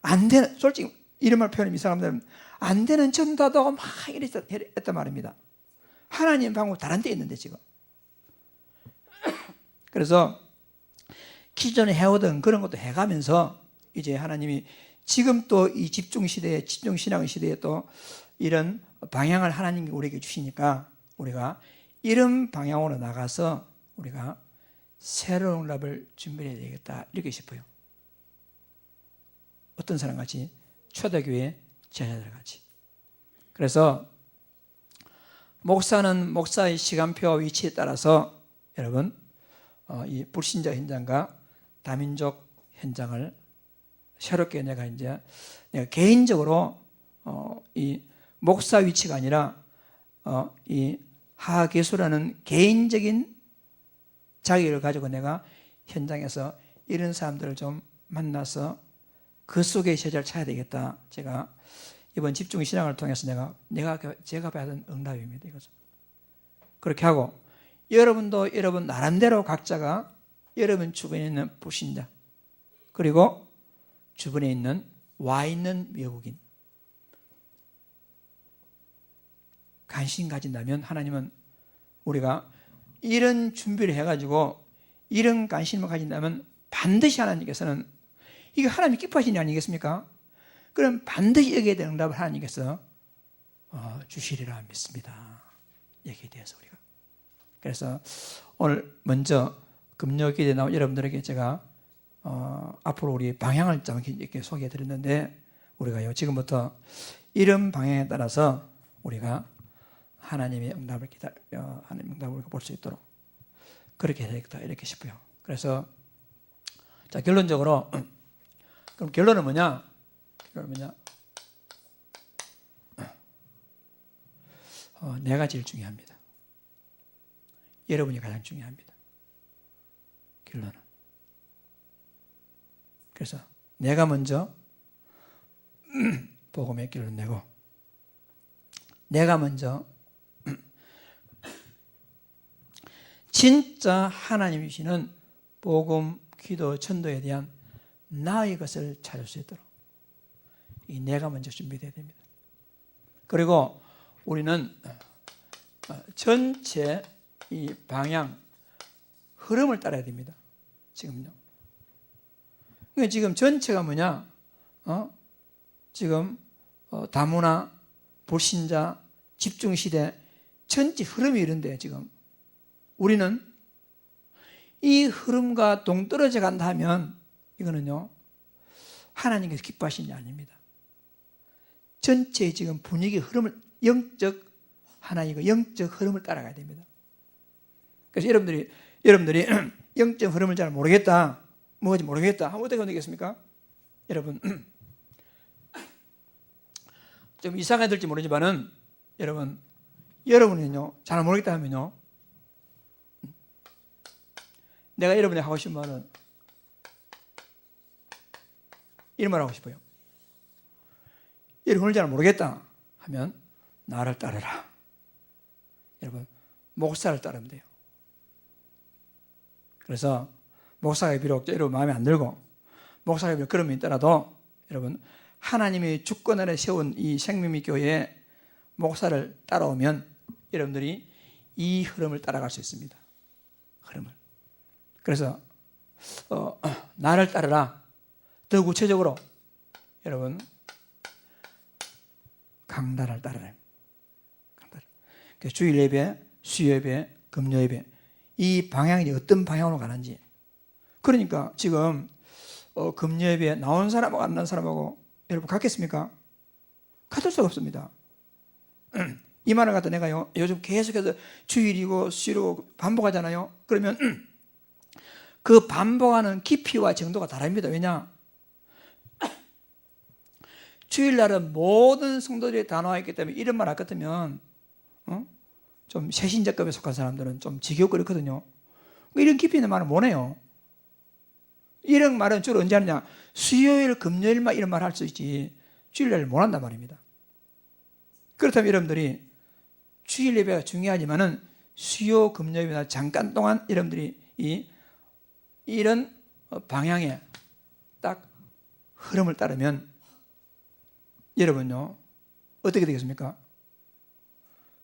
안 되는, 솔직히 이런 말 표현하면 이 사람들은 안 되는 전도하다고 막 이랬단 말입니다. 하나님 방법 다른 데 있는데 지금. 그래서 기존에 해오던 그런 것도 해가면서 이제 하나님이 지금 또 이 집중시대에, 집중신앙의 시대에 또 이런 방향을 하나님이 우리에게 주시니까 우리가 이런 방향으로 나가서 우리가 새로운 응답을 준비해야 되겠다, 이렇게 싶어요. 어떤 사람 같이? 초대교회 제자들 같이. 그래서 목사는 목사의 시간표와 위치에 따라서 여러분 이 불신자 현장과 다민족 현장을 새롭게 내가 개인적으로 이 목사 위치가 아니라 이 하계수라는 개인적인 자격을 가지고 내가 현장에서 이런 사람들을 좀 만나서 그 속에 제자를 찾아야 되겠다. 제가 이번 집중 신앙을 통해서 제가 받은 응답입니다. 이것은. 그렇게 하고 여러분도 여러분 나름대로 각자가 여러분 주변에 있는 불신자, 그리고 주변에 있는 와 있는 외국인 관심 가진다면 하나님은 우리가 이런 준비를 해가지고 이런 관심을 가진다면 반드시 하나님께서는, 이게 하나님이 기뻐하시는 일 아니겠습니까? 그럼 반드시 여기에 대한 응답을 하나님께서 주시리라 믿습니다. 여기에 대해서 우리가. 그래서 오늘 먼저 금요일에 나온 여러분들에게 제가 앞으로 우리 방향을 좀 이렇게 소개해 드렸는데, 우리가요 지금부터 이런 방향에 따라서 우리가 하나님의 응답을 하나님의 응답을 볼 수 있도록 그렇게 해야 되겠다, 이렇게 싶어요. 그래서 자, 결론적으로 그럼 결론은 뭐냐? 내가 제일 중요합니다. 여러분이 가장 중요합니다. 결론은. 그래서 내가 먼저 복음의 길을 내고, 내가 먼저 진짜 하나님이 주시는 복음, 기도, 전도에 대한 나의 것을 찾을 수 있도록 이 내가 먼저 준비되어야 됩니다. 그리고 우리는 전체 이 방향, 흐름을 따라야 됩니다. 지금요. 그러니까 지금 전체가 뭐냐? 지금 다문화, 불신자, 집중시대 전체 흐름이 이런데 지금 우리는 이 흐름과 동떨어져 간다 하면 이거는요 하나님께서 기뻐하시는 게 아닙니다. 전체의 지금 분위기 흐름을 하나님의 영적 흐름을 따라가야 됩니다. 그래서 여러분들이 영적 흐름을 잘 모르겠다, 뭐가 모르겠다 하면 어떻게 되겠습니까? 좀 이상하게 들지 모르지만은 여러분은요 잘 모르겠다 하면요, 내가 여러분이 하고 싶은 말은 이런 말 하고 싶어요. 여러분을 잘 모르겠다 하면 나를 따르라. 여러분, 목사를 따르면 돼요. 그래서 목사가 비록 여러분 마음에 안 들고 목사가 비록 그런 면이 있더라도 여러분 하나님이 주권 아래 세운 이 생명의 교회에 목사를 따라오면 여러분들이 이 흐름을 따라갈 수 있습니다. 흐름을. 그래서 나를 따르라. 더 구체적으로 여러분 강단을 따르라. 주일 예배, 수요 예배, 금요 예배 이 방향이 어떤 방향으로 가는지. 그러니까 지금 금요예배에 나온 사람하고 안 나온 사람하고 여러분 같겠습니까? 같을 수가 없습니다. 이 말을 갖다 내가요, 요즘 계속해서 주일이고 수요일이고 반복하잖아요. 그러면 그 반복하는 깊이와 정도가 다릅니다. 왜냐? 주일날은 모든 성도들이 다 나와 있기 때문에 이런 말 할 것 같으면 좀 새신자급에 속한 사람들은 좀 지겹고 그렇거든요. 이런 깊이 있는 말은 못 해요. 이런 말은 주로 언제 하느냐? 수요일, 금요일만 이런 말 할 수 있지 주일날 못 한단 말입니다. 그렇다면 여러분들이 주일 예배가 중요하지만은 수요, 금요일이나 잠깐 동안 여러분들이 이런 방향에 딱 흐름을 따르면 여러분요 어떻게 되겠습니까?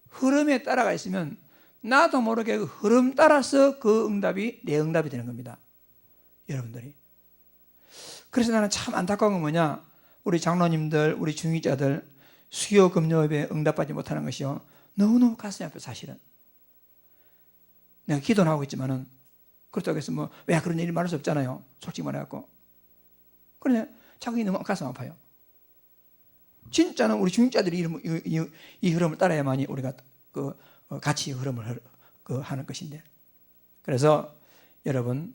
흐름에 따라가 있으면 나도 모르게 그 흐름 따라서 그 응답이 내 응답이 되는 겁니다. 여러분들이. 그래서 나는 참 안타까운 건 뭐냐? 우리 장로님들, 우리 중위자들 수요 금요일에 응답받지 못하는 것이요 너무너무 가슴이 아파요. 사실은 내가 기도는 하고 있지만은 그렇다고 해서 뭐 왜 그런 일이 말할 수 없잖아요. 솔직히 말해갖고. 그런데 자꾸 너무 가슴 아파요. 진짜는 우리 중직자들이 이 흐름을 따라야만이 우리가 같이 흐름을 하는 것인데. 그래서 여러분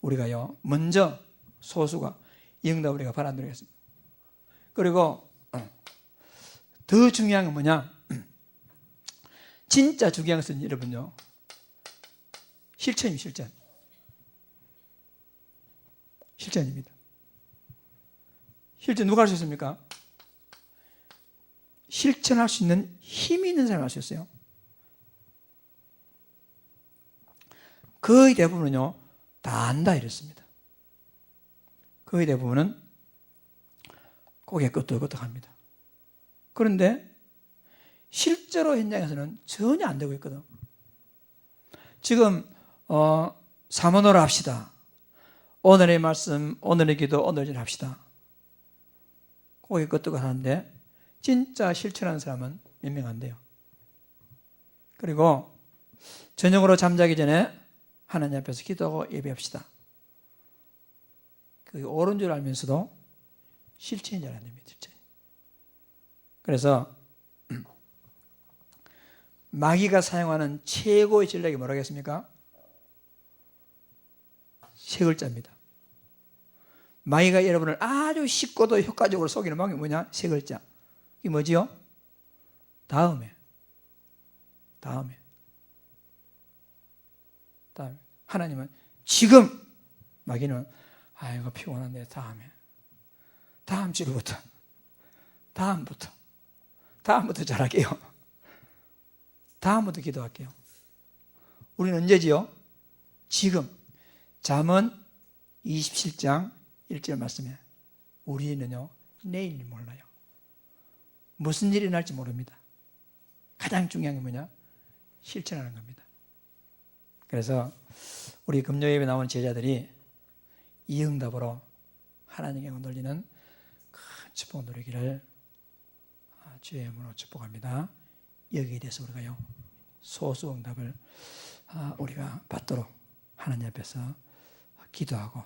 우리가요 먼저 소수가 이 응답을 우리가 바라드리겠습니다. 그리고 더 중요한 건 뭐냐? 진짜 중요한 것은 여러분요 실천입니다. 실천입니다. 실천 누가 할 수 있습니까? 실천할 수 있는 힘이 있는 사람이 할 수 있어요. 거의 대부분은요 다 안다 이랬습니다. 거의 대부분은 고개 끄덕끄덕합니다. 그런데 실제로 현장에서는 전혀 안 되고 있거든. 지금 사모노로 합시다. 오늘의 말씀, 오늘의 기도, 오늘을 합시다. 고개 끄덕하는데 진짜 실천하는 사람은 몇 명 안 돼요. 그리고 저녁으로 잠자기 전에 하나님 앞에서 기도하고 예배합시다. 그게 옳은 줄 알면서도 실천이 잘 안 됩니다. 실천이. 그래서 마귀가 사용하는 최고의 전략이 뭐라고 했습니까? 세 글자입니다. 마귀가 여러분을 아주 쉽고도 효과적으로 속이는 방법이 뭐냐? 세 글자. 이게 뭐지요? 다음에. 하나님은 지금, 마귀는 아이고 피곤한데 다음 주부터 다음부터 잘할게요. 다음부터 기도할게요. 우리는 언제지요? 지금. 잠언 27장 1절 말씀에 우리는요 내일 몰라요. 무슨 일이 날지 모릅니다. 가장 중요한 게 뭐냐? 실천하는 겁니다. 그래서 우리 금요예배 나온 제자들이 이 응답으로 하나님께 돌리는 큰 축복 누리기를 주의 이름으로 축복합니다. 여기에 대해서 우리가요 소수 응답을 우리가 받도록 하나님 앞에서 기도하고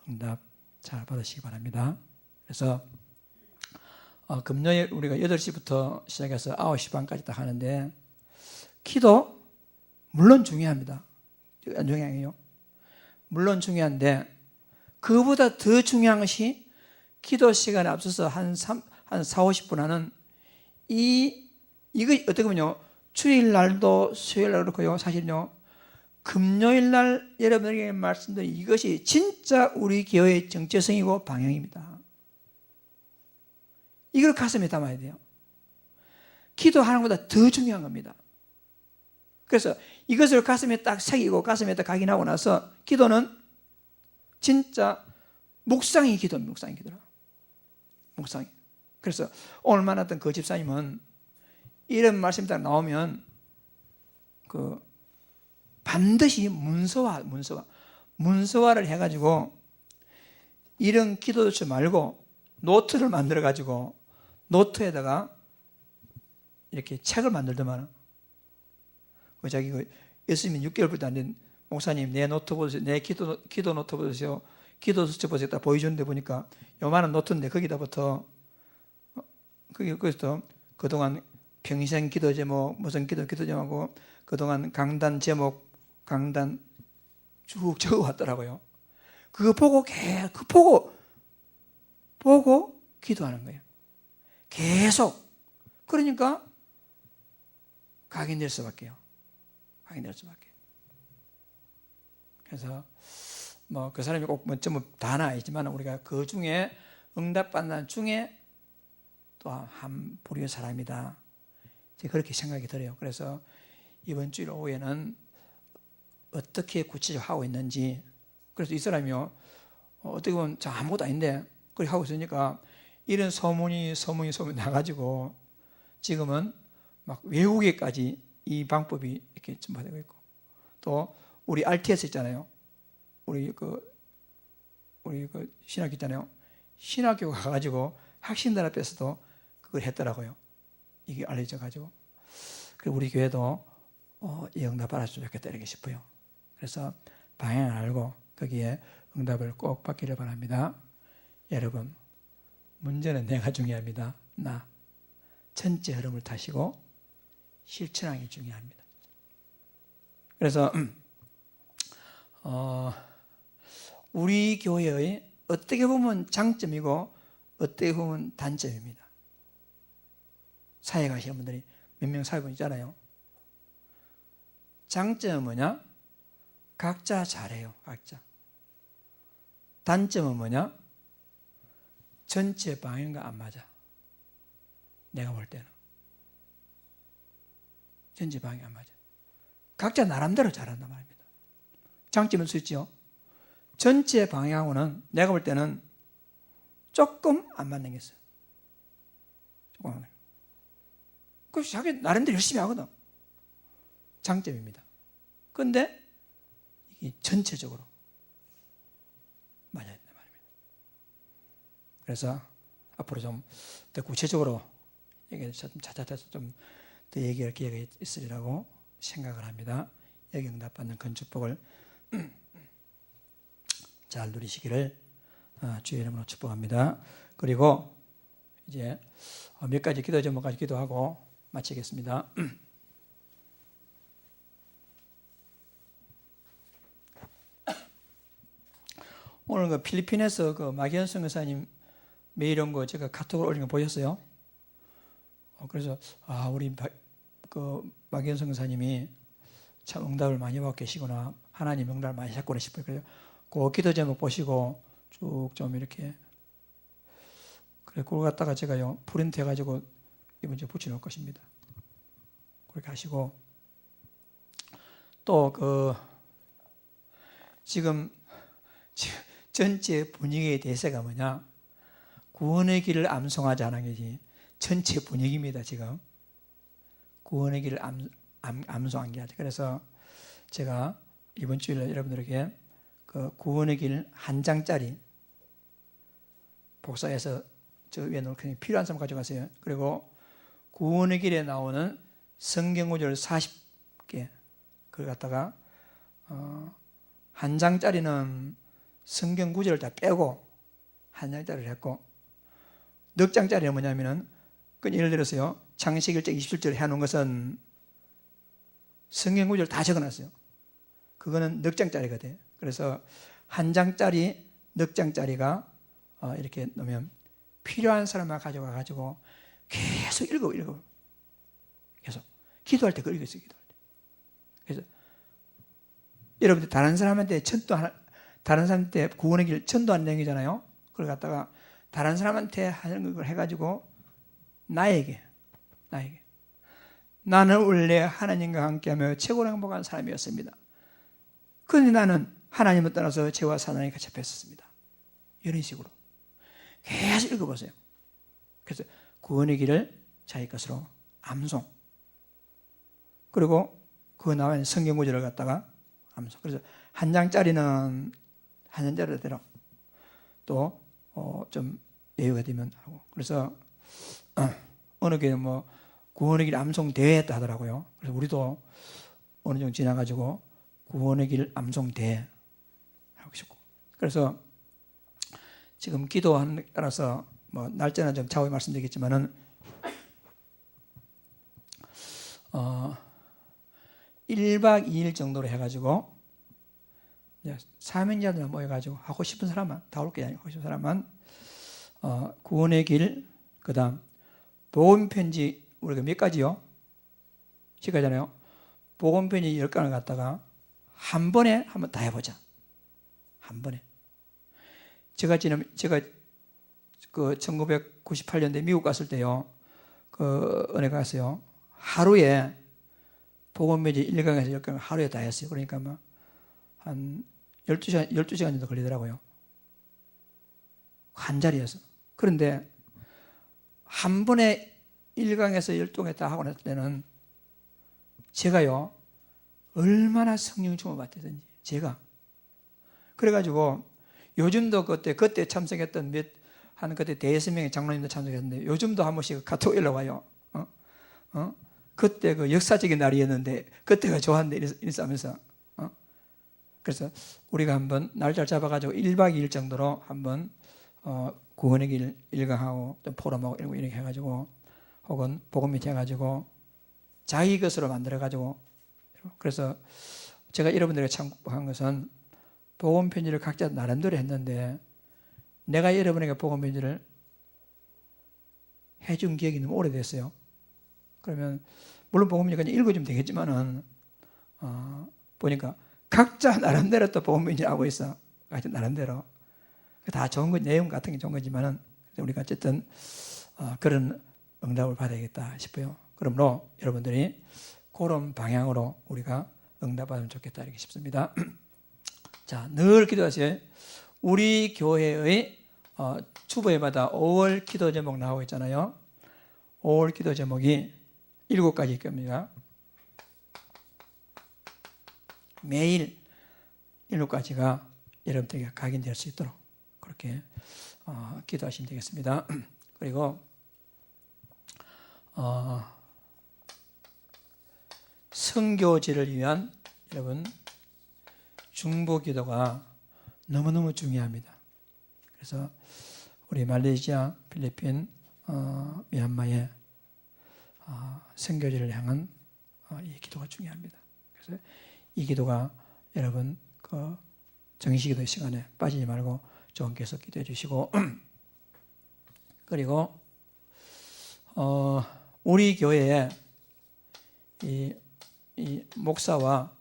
응답 잘 받으시기 바랍니다. 그래서 금요일 우리가 8시부터 시작해서 9시 반까지 딱 하는데 기도 물론 중요합니다. 중요해요. 물론 중요한데 그보다 더 중요한 것이 기도 시간에 앞서서 한 4, 50분 하는 이거 어떻게 보면요 주일날도 수요일날도 그렇고요 사실요 금요일날 여러분에게 말씀드린 이것이 진짜 우리 교회의 정체성이고 방향입니다. 이걸 가슴에 담아야 돼요. 기도하는 것보다 더 중요한 겁니다. 그래서 이것을 가슴에 딱 새기고 가슴에 딱 각인하고 나서 기도는 진짜 묵상이 기도입니다. 묵상이 기도라. 묵상이. 그래서 오늘 만났던 그 집사님은 이런 말씀이 딱 나오면 반드시 문서화를 해가지고 이런 기도조차 말고 노트를 만들어가지고 노트에다가 이렇게 책을 만들더만 자기 예수님이 6개월부터 안 된 목사님 내 노트 보세요. 내 기도 노트 보세요. 기도 수첩에서 딱 보여주는데 보니까 요만한 노트인데 거기다부터 거기서 그동안 평생 기도 제목 무슨 기도 제목하고 그동안 강단 제목 강단 쭉 적어왔더라고요. 그거 보고 기도하는 거예요. 계속. 그러니까 각인될 수밖에요. 각인될 수밖에. 그래서 뭐 그 사람이 꼭 전부 다는 아니지만 우리가 그 중에 응답받는 중에 또 한 부류의 사람이다. 그렇게 생각이 들어요. 그래서 이번 주일 오후에는 어떻게 구체적으로 하고 있는지, 그래서 이 사람이요 어떻게 보면 아무것도 아닌데 그렇게 하고 있으니까 이런 소문이 나가지고 지금은 막 외국에까지 이 방법이 이렇게 전파되고 있고, 또 우리 RTS 있잖아요. 우리 그 신학교 있잖아요. 신학교 가가지고 학생들 앞에서도 그걸 했더라고요. 이게 알려져가지고. 그리고 우리 교회도 이 응답 받았으면 좋겠다 이렇게 싶어요. 그래서 방향을 알고 거기에 응답을 꼭 받기를 바랍니다. 여러분, 문제는 내가 중요합니다. 나 전체 흐름을 타시고 실천하는 게 중요합니다. 그래서 우리 교회의 어떻게 보면 장점이고 어떻게 보면 단점입니다. 사회 가시는 분들이 몇 명 사회분 있잖아요. 장점은 뭐냐? 각자 잘해요. 각자. 단점은 뭐냐? 전체 방향과 안 맞아. 내가 볼 때는 전체 방향이 안 맞아. 각자 나름대로 잘한단 말입니다. 장점일 수 있죠. 전체 방향하고는 내가 볼 때는 조금 안 맞는 게 있어요. 조금 안 맞는. 그래서 자기 나름대로 열심히 하거든. 장점입니다. 그런데 이게 전체적으로 맞아야 된단 말입니다. 그래서 앞으로 좀 더 구체적으로 얘기를 찾아서 좀 더 얘기할 기회가 있으리라고 생각을 합니다. 여기 응답받는 큰 축복을 잘 누리시기를 주의 이름으로 축복합니다. 그리고 이제 몇 가지 기도 제목까지 기도하고 마치겠습니다. 오늘 그 필리핀에서 그 마기현 선교사님 메일 온 거 제가 카톡으로 올린 거 보셨어요? 그래서 우리 그 마기현 선교사님이 참 응답을 많이 받고 계시구나, 하나님 응답을 많이 하셨구나 싶어요. 그래서 그 기도 제목 보시고 쭉 좀 이렇게, 그래 그걸 갖다가 제가요 프린트 해가지고 이번 주에 붙여놓을 것입니다. 그렇게 하시고, 또 그 지금 전체 분위기의 대세가 뭐냐? 구원의 길을 암송하지 않은 것이 전체 분위기입니다. 지금 구원의 길을 암송한 게 아니라. 그래서 제가 이번 주일에 여러분들에게 그 구원의 길 한 장짜리 복사해서 저 위에 놓을 테니 필요한 사람 가져가세요. 그리고 구원의 길에 나오는 성경 구절 40개 그걸 갖다가 한 장짜리는 성경 구절을 다 빼고 한 장짜리를 했고, 넉 장짜리는 뭐냐면은 그 예를 들어서요 창세기 1장 27절에 해놓은 것은 성경 구절 다 적어놨어요. 그거는 넉 장짜리가 돼요. 그래서 한 장짜리, 넉 장짜리가 이렇게 놓으면 필요한 사람만 가져가 가지고 계속 읽어. 계속 기도할 때 그 읽었어요. 기도할 때. 그래서 여러분들 다른 사람한테 구원의 길 전도하는 내용이잖아요. 그걸 갖다가 다른 사람한테 하는 걸 해가지고 나에게 나는 원래 하나님과 함께하며 최고로 행복한 사람이었습니다. 그런데 나는 하나님을 떠나서 죄와 사단에 갇혀있었습니다. 이런 식으로 계속 읽어보세요. 그래서 구원의 길을 자기 것으로 암송, 그리고 그 나와 있는 성경 구절을 갖다가 암송. 그래서 한 장짜리는 한 장짜리대로 또 좀 여유가 되면 하고. 그래서 어느 교회는 뭐 구원의 길 암송 대회 했다 하더라고요. 그래서 우리도 어느 정도 지나가지고 구원의 길 암송 대회 하고 싶고. 그래서 지금 기도하는 따라서 뭐 날짜는 좀 차후에 말씀드리겠지만은 1박 2일 정도로 해가지고 사명자들 모여가지고 하고 싶은 사람만, 다 올 게 아니고 하고 싶은 사람만 구원의 길, 그 다음 복음편지, 우리가 몇 가지요? 10가지잖아요. 복음편지 10권을 갖다가 한 번에 한번 다 해보자. 한 번에. 제가 그 1998년도에 미국 갔을 때요, 그 은혜 갔어요. 하루에 복음편지 1강에서 10강 하루에 다 했어요. 그러니까 뭐 한 12시간 정도 걸리더라고요. 한 자리에서. 그런데 한 번에 1강에서 12강 다 하고 났을 때는 제가요, 얼마나 성령 충만 받았든지, 제가. 그래가지고 요즘도 그때 참석했던 그때 대여섯 명의 장로님도 참석했는데 요즘도 한 번씩 카톡 연락 와요. 그때 그 역사적인 날이었는데 그때가 좋았는데 이러면서. 그래서 우리가 한번 날짜를 잡아가지고 1박 2일 정도로 한번 구원의 길 일강하고 좀 포럼하고 이렇게 해가지고 혹은 복음이 해가지고 자기 것으로 만들어가지고, 그래서 제가 여러분들에게 참고한 것은 복음 편지를 각자 나름대로 했는데 내가 여러분에게 복음 편지를 해준 기억이 너무 오래됐어요. 그러면 물론 복음 편지 그냥 읽어주면 되겠지만은 보니까 각자 나름대로 또 복음 편지를 하고 있어. 각자 나름대로 다 좋은 거, 내용 같은 게 좋은 거지만은 우리가 어쨌든 그런 응답을 받아야겠다 싶어요. 그러므로 여러분들이 그런 방향으로 우리가 응답받으면 좋겠다 이렇게 싶습니다. 자, 늘 기도하세요. 우리 교회의 주보에마다 5월 기도 제목 나오고 있잖아요. 5월 기도 제목이 7가지일 겁니다. 매일 7가지가 여러분들에게 각인될 수 있도록 그렇게 기도하시면 되겠습니다. 그리고 선교지를 위한 여러분 중보 기도가 너무너무 중요합니다. 그래서 우리 말레이시아, 필리핀, 미얀마의 선교지를 향한 이 기도가 중요합니다. 그래서 이 기도가 여러분 그 정시기도 시간에 빠지지 말고 좀 계속 기도해 주시고 그리고 우리 교회에 이 목사와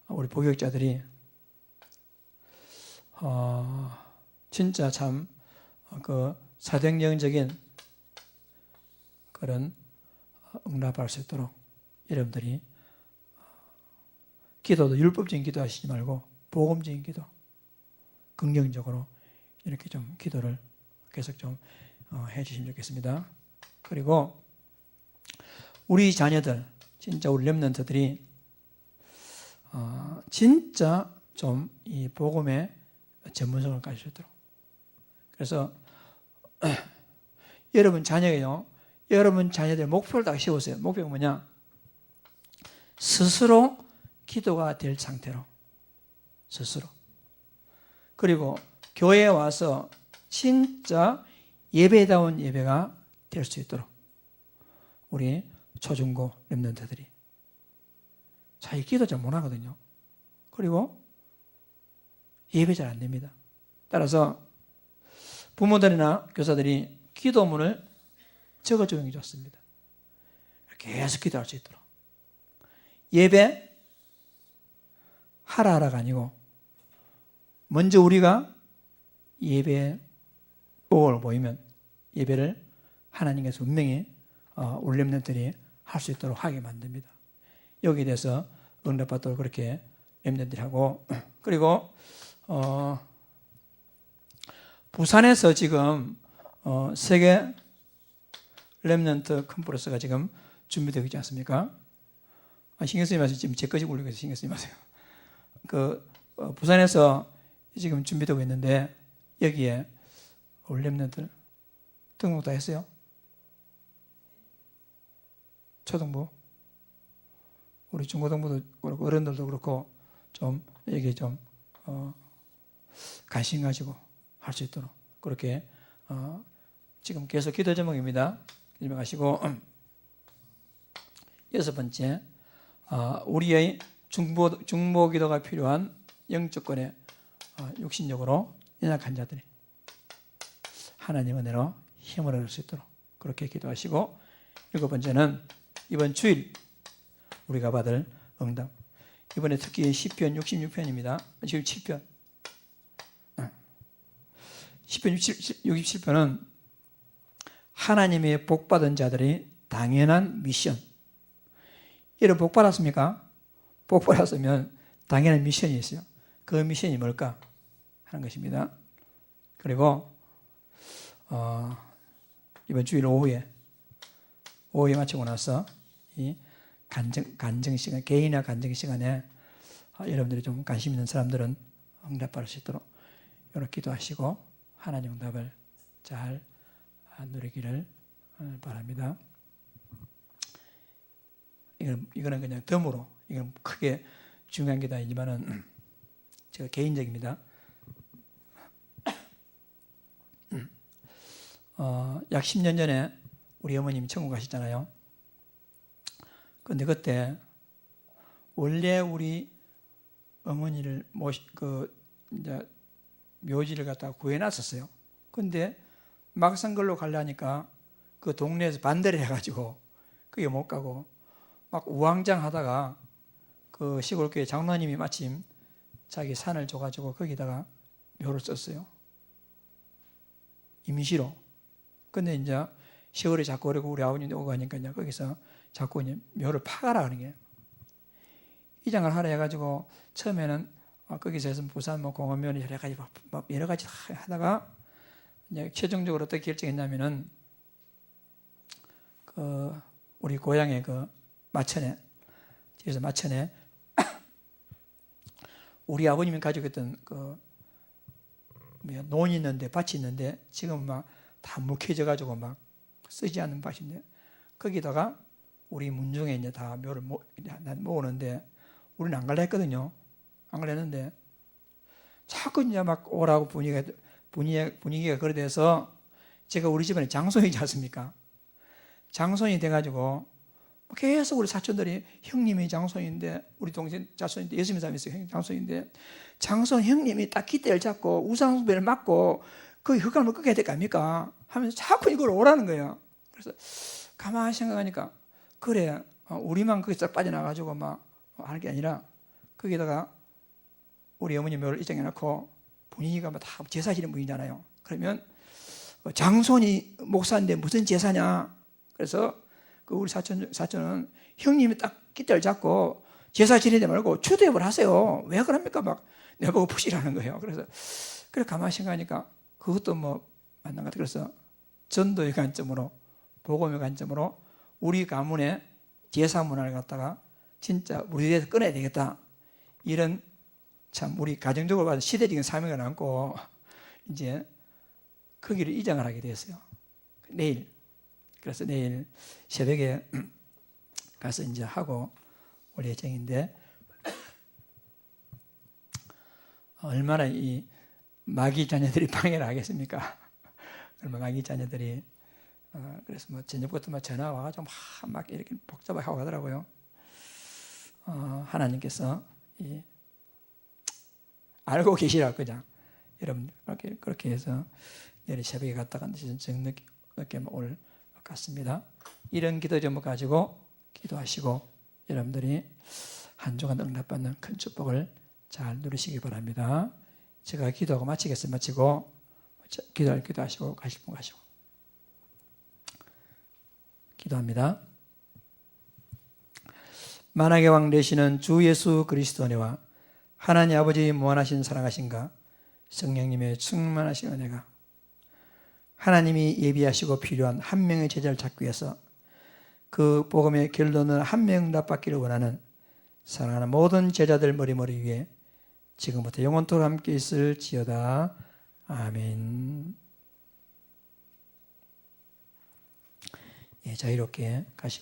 우리 보육자들이 진짜 참 그 사도행전적인 그런 응답할 수 있도록 여러분들이 기도도 율법적인 기도 하시지 말고 복음적인 기도, 긍정적으로 이렇게 좀 기도를 계속 좀 해주시면 좋겠습니다. 그리고 우리 자녀들, 진짜 우리 렘넌트들이 진짜 좀 이 복음의 전문성을 가질 수 있도록. 그래서 여러분 자녀가요, 여러분 자녀들 목표를 딱 세우세요. 목표가 뭐냐? 스스로 기도가 될 상태로, 스스로. 그리고 교회에 와서 진짜 예배다운 예배가 될 수 있도록 우리 초중고 렘넌트들이. 자기 기도 잘 못하거든요. 그리고 예배 잘 안 됩니다. 따라서 부모들이나 교사들이 기도문을 적어주는 게 좋습니다. 계속 기도할 수 있도록. 예배 하라가 아니고 먼저 우리가 예배에 복을 보이면 예배를 하나님께서 분명히 우리 렘넌트들이 할 수 있도록 하게 만듭니다. 여기에 대해서 응답받도록 그렇게 렘넌트들이 하고, 그리고 부산에서 지금 세계 렘넌트 컨퍼런스가 지금 준비되고 있지 않습니까? 신경 쓰지 마세요. 지금 제 것이 울리고 있어서 신경 쓰지 마세요. 부산에서 지금 준비되고 있는데 여기에 우리 렘넌트들 등록 다 했어요? 초등부, 우리 중고등부도 그렇고 어른들도 그렇고 좀 여기 좀 관심 가지고 할 수 있도록 그렇게 지금 계속 기도 제목입니다. 기도하시고 여섯 번째, 우리의 중보 기도가 필요한 영적권의 육신적으로 연약한 자들이 하나님 은혜로 힘을 얻을 수 있도록 그렇게 기도하시고, 일곱 번째는 이번 주일 우리가 받을 응답. 이번에 특히 시편 66편입니다. 67편. 시편 67편은 하나님의 복받은 자들이 당연한 미션. 이런 복 받았습니까? 복 받았으면 당연한 미션이 있어요. 그 미션이 뭘까 하는 것입니다. 그리고 이번 주일 오후에 마치고 나서 이 간증 시간, 개인의 간증 시간에 여러분들이 좀 관심 있는 사람들은 응답받을 수 있도록 이렇게 기도하시고 하나님 응답을 잘 누리기를 바랍니다. 이거는 그냥 덤으로, 이건 크게 중요한 게 아니지만은 제가 개인적입니다. 약 10년 전에 우리 어머님이 천국 가셨잖아요. 그런데 그때 원래 우리 어머니를 이제 묘지를 갖다가 구해놨었어요. 근데 막상 걸로 가려니까 그 동네에서 반대를 해가지고 그게 못 가고 막 우왕장하다가 그 시골교회 장로님이 마침 자기 산을 줘가지고 거기다가 묘를 썼어요. 임시로. 근데 이제 세월이 자꾸 오르고 우리 아버님이 오고 하니까 이제 거기서 자꾸 이제 묘를 파가라 하는 게, 이장을 하라 해가지고 처음에는 거기서 해서 부산 공원묘를 여러 가지 하다가 이제 최종적으로 어떻게 결정했냐면은 우리 고향의 마천에 우리 아버님이 가지고 있던 논이 있는데, 밭이 있는데 지금 막 다 묵혀져 가지고 막 쓰지 않는 밭인데 거기다가 우리 문중에 이제 다 묘를 모으는데 우리는 안 갈라 했거든요. 안 갈라 했는데 자꾸 이제 막 오라고 분위기가 그래 돼서 제가 우리 집안에 장손이지 않습니까? 장손이 돼가지고 계속 우리 사촌들이 형님이 장손인데 우리 동생 자손인데 6명 있어요. 형님 장손인데 장손 형님이 딱 기대를 잡고 우상숭배를 막고 그 흑암을 끄게 될거 아닙니까? 하면서 자꾸 이걸 오라는 거예요. 그래서 가만히 생각하니까 그래, 우리만 거기서 빠져나가지고 막 하는 게 아니라 거기다가 우리 어머니 묘를 입장해놓고 분위기가 다 제사 지는 분이잖아요. 그러면 장손이 목사인데 무슨 제사냐? 그래서 우리 사촌은 형님이 딱 깃대를 잡고 제사 지내지 말고 추대업을 하세요. 왜 그럽니까? 막 내보고 푸시라는 거예요. 그래서 그래 가만히 생각하니까 그것도 뭐 맞는 것 같아요. 그래서 전도의 관점으로, 복음의 관점으로 우리 가문의 제사 문화를 갖다가 진짜 우리에서 꺼내야 되겠다. 이런 참 우리 가정적으로 봐도 시대적인 사명을 안고 이제 거기를 이장을 하게 됐어요. 내일. 그래서 내일 새벽에 가서 이제 하고 올 예정인데, 얼마나 이 마귀 자녀들이 방해를 하겠습니까? 얼마나 마귀 자녀들이 그래서 뭐 저녁부터 막 전화 와가지고 막 이렇게 복잡하게 하고 가더라고요. 하나님께서 알고 계시라 그냥 여러분 그렇게 해서 내일 새벽에 갔다가 저녁 늦게 올 같습니다. 이런 기도 제목 가지고 기도하시고 여러분들이 한 주간 응답받는 큰 축복을 잘 누리시기 바랍니다. 제가 기도하고 마치겠습니다. 마치고 기도하시고 가실 분 가시고 기도합니다. 만왕의 왕 되시는 주 예수 그리스도 은혜와 하나님 아버지의 무한하신 사랑하신가 성령님의 충만하신 은혜가 하나님이 예비하시고 필요한 한 명의 제자를 찾기 위해서 그 복음의 결론은 한 명 응답받기를 원하는 사랑하는 모든 제자들 머리머리 위에 지금부터 영원토록 함께 있을지어다. 아멘. 자유롭게 가시고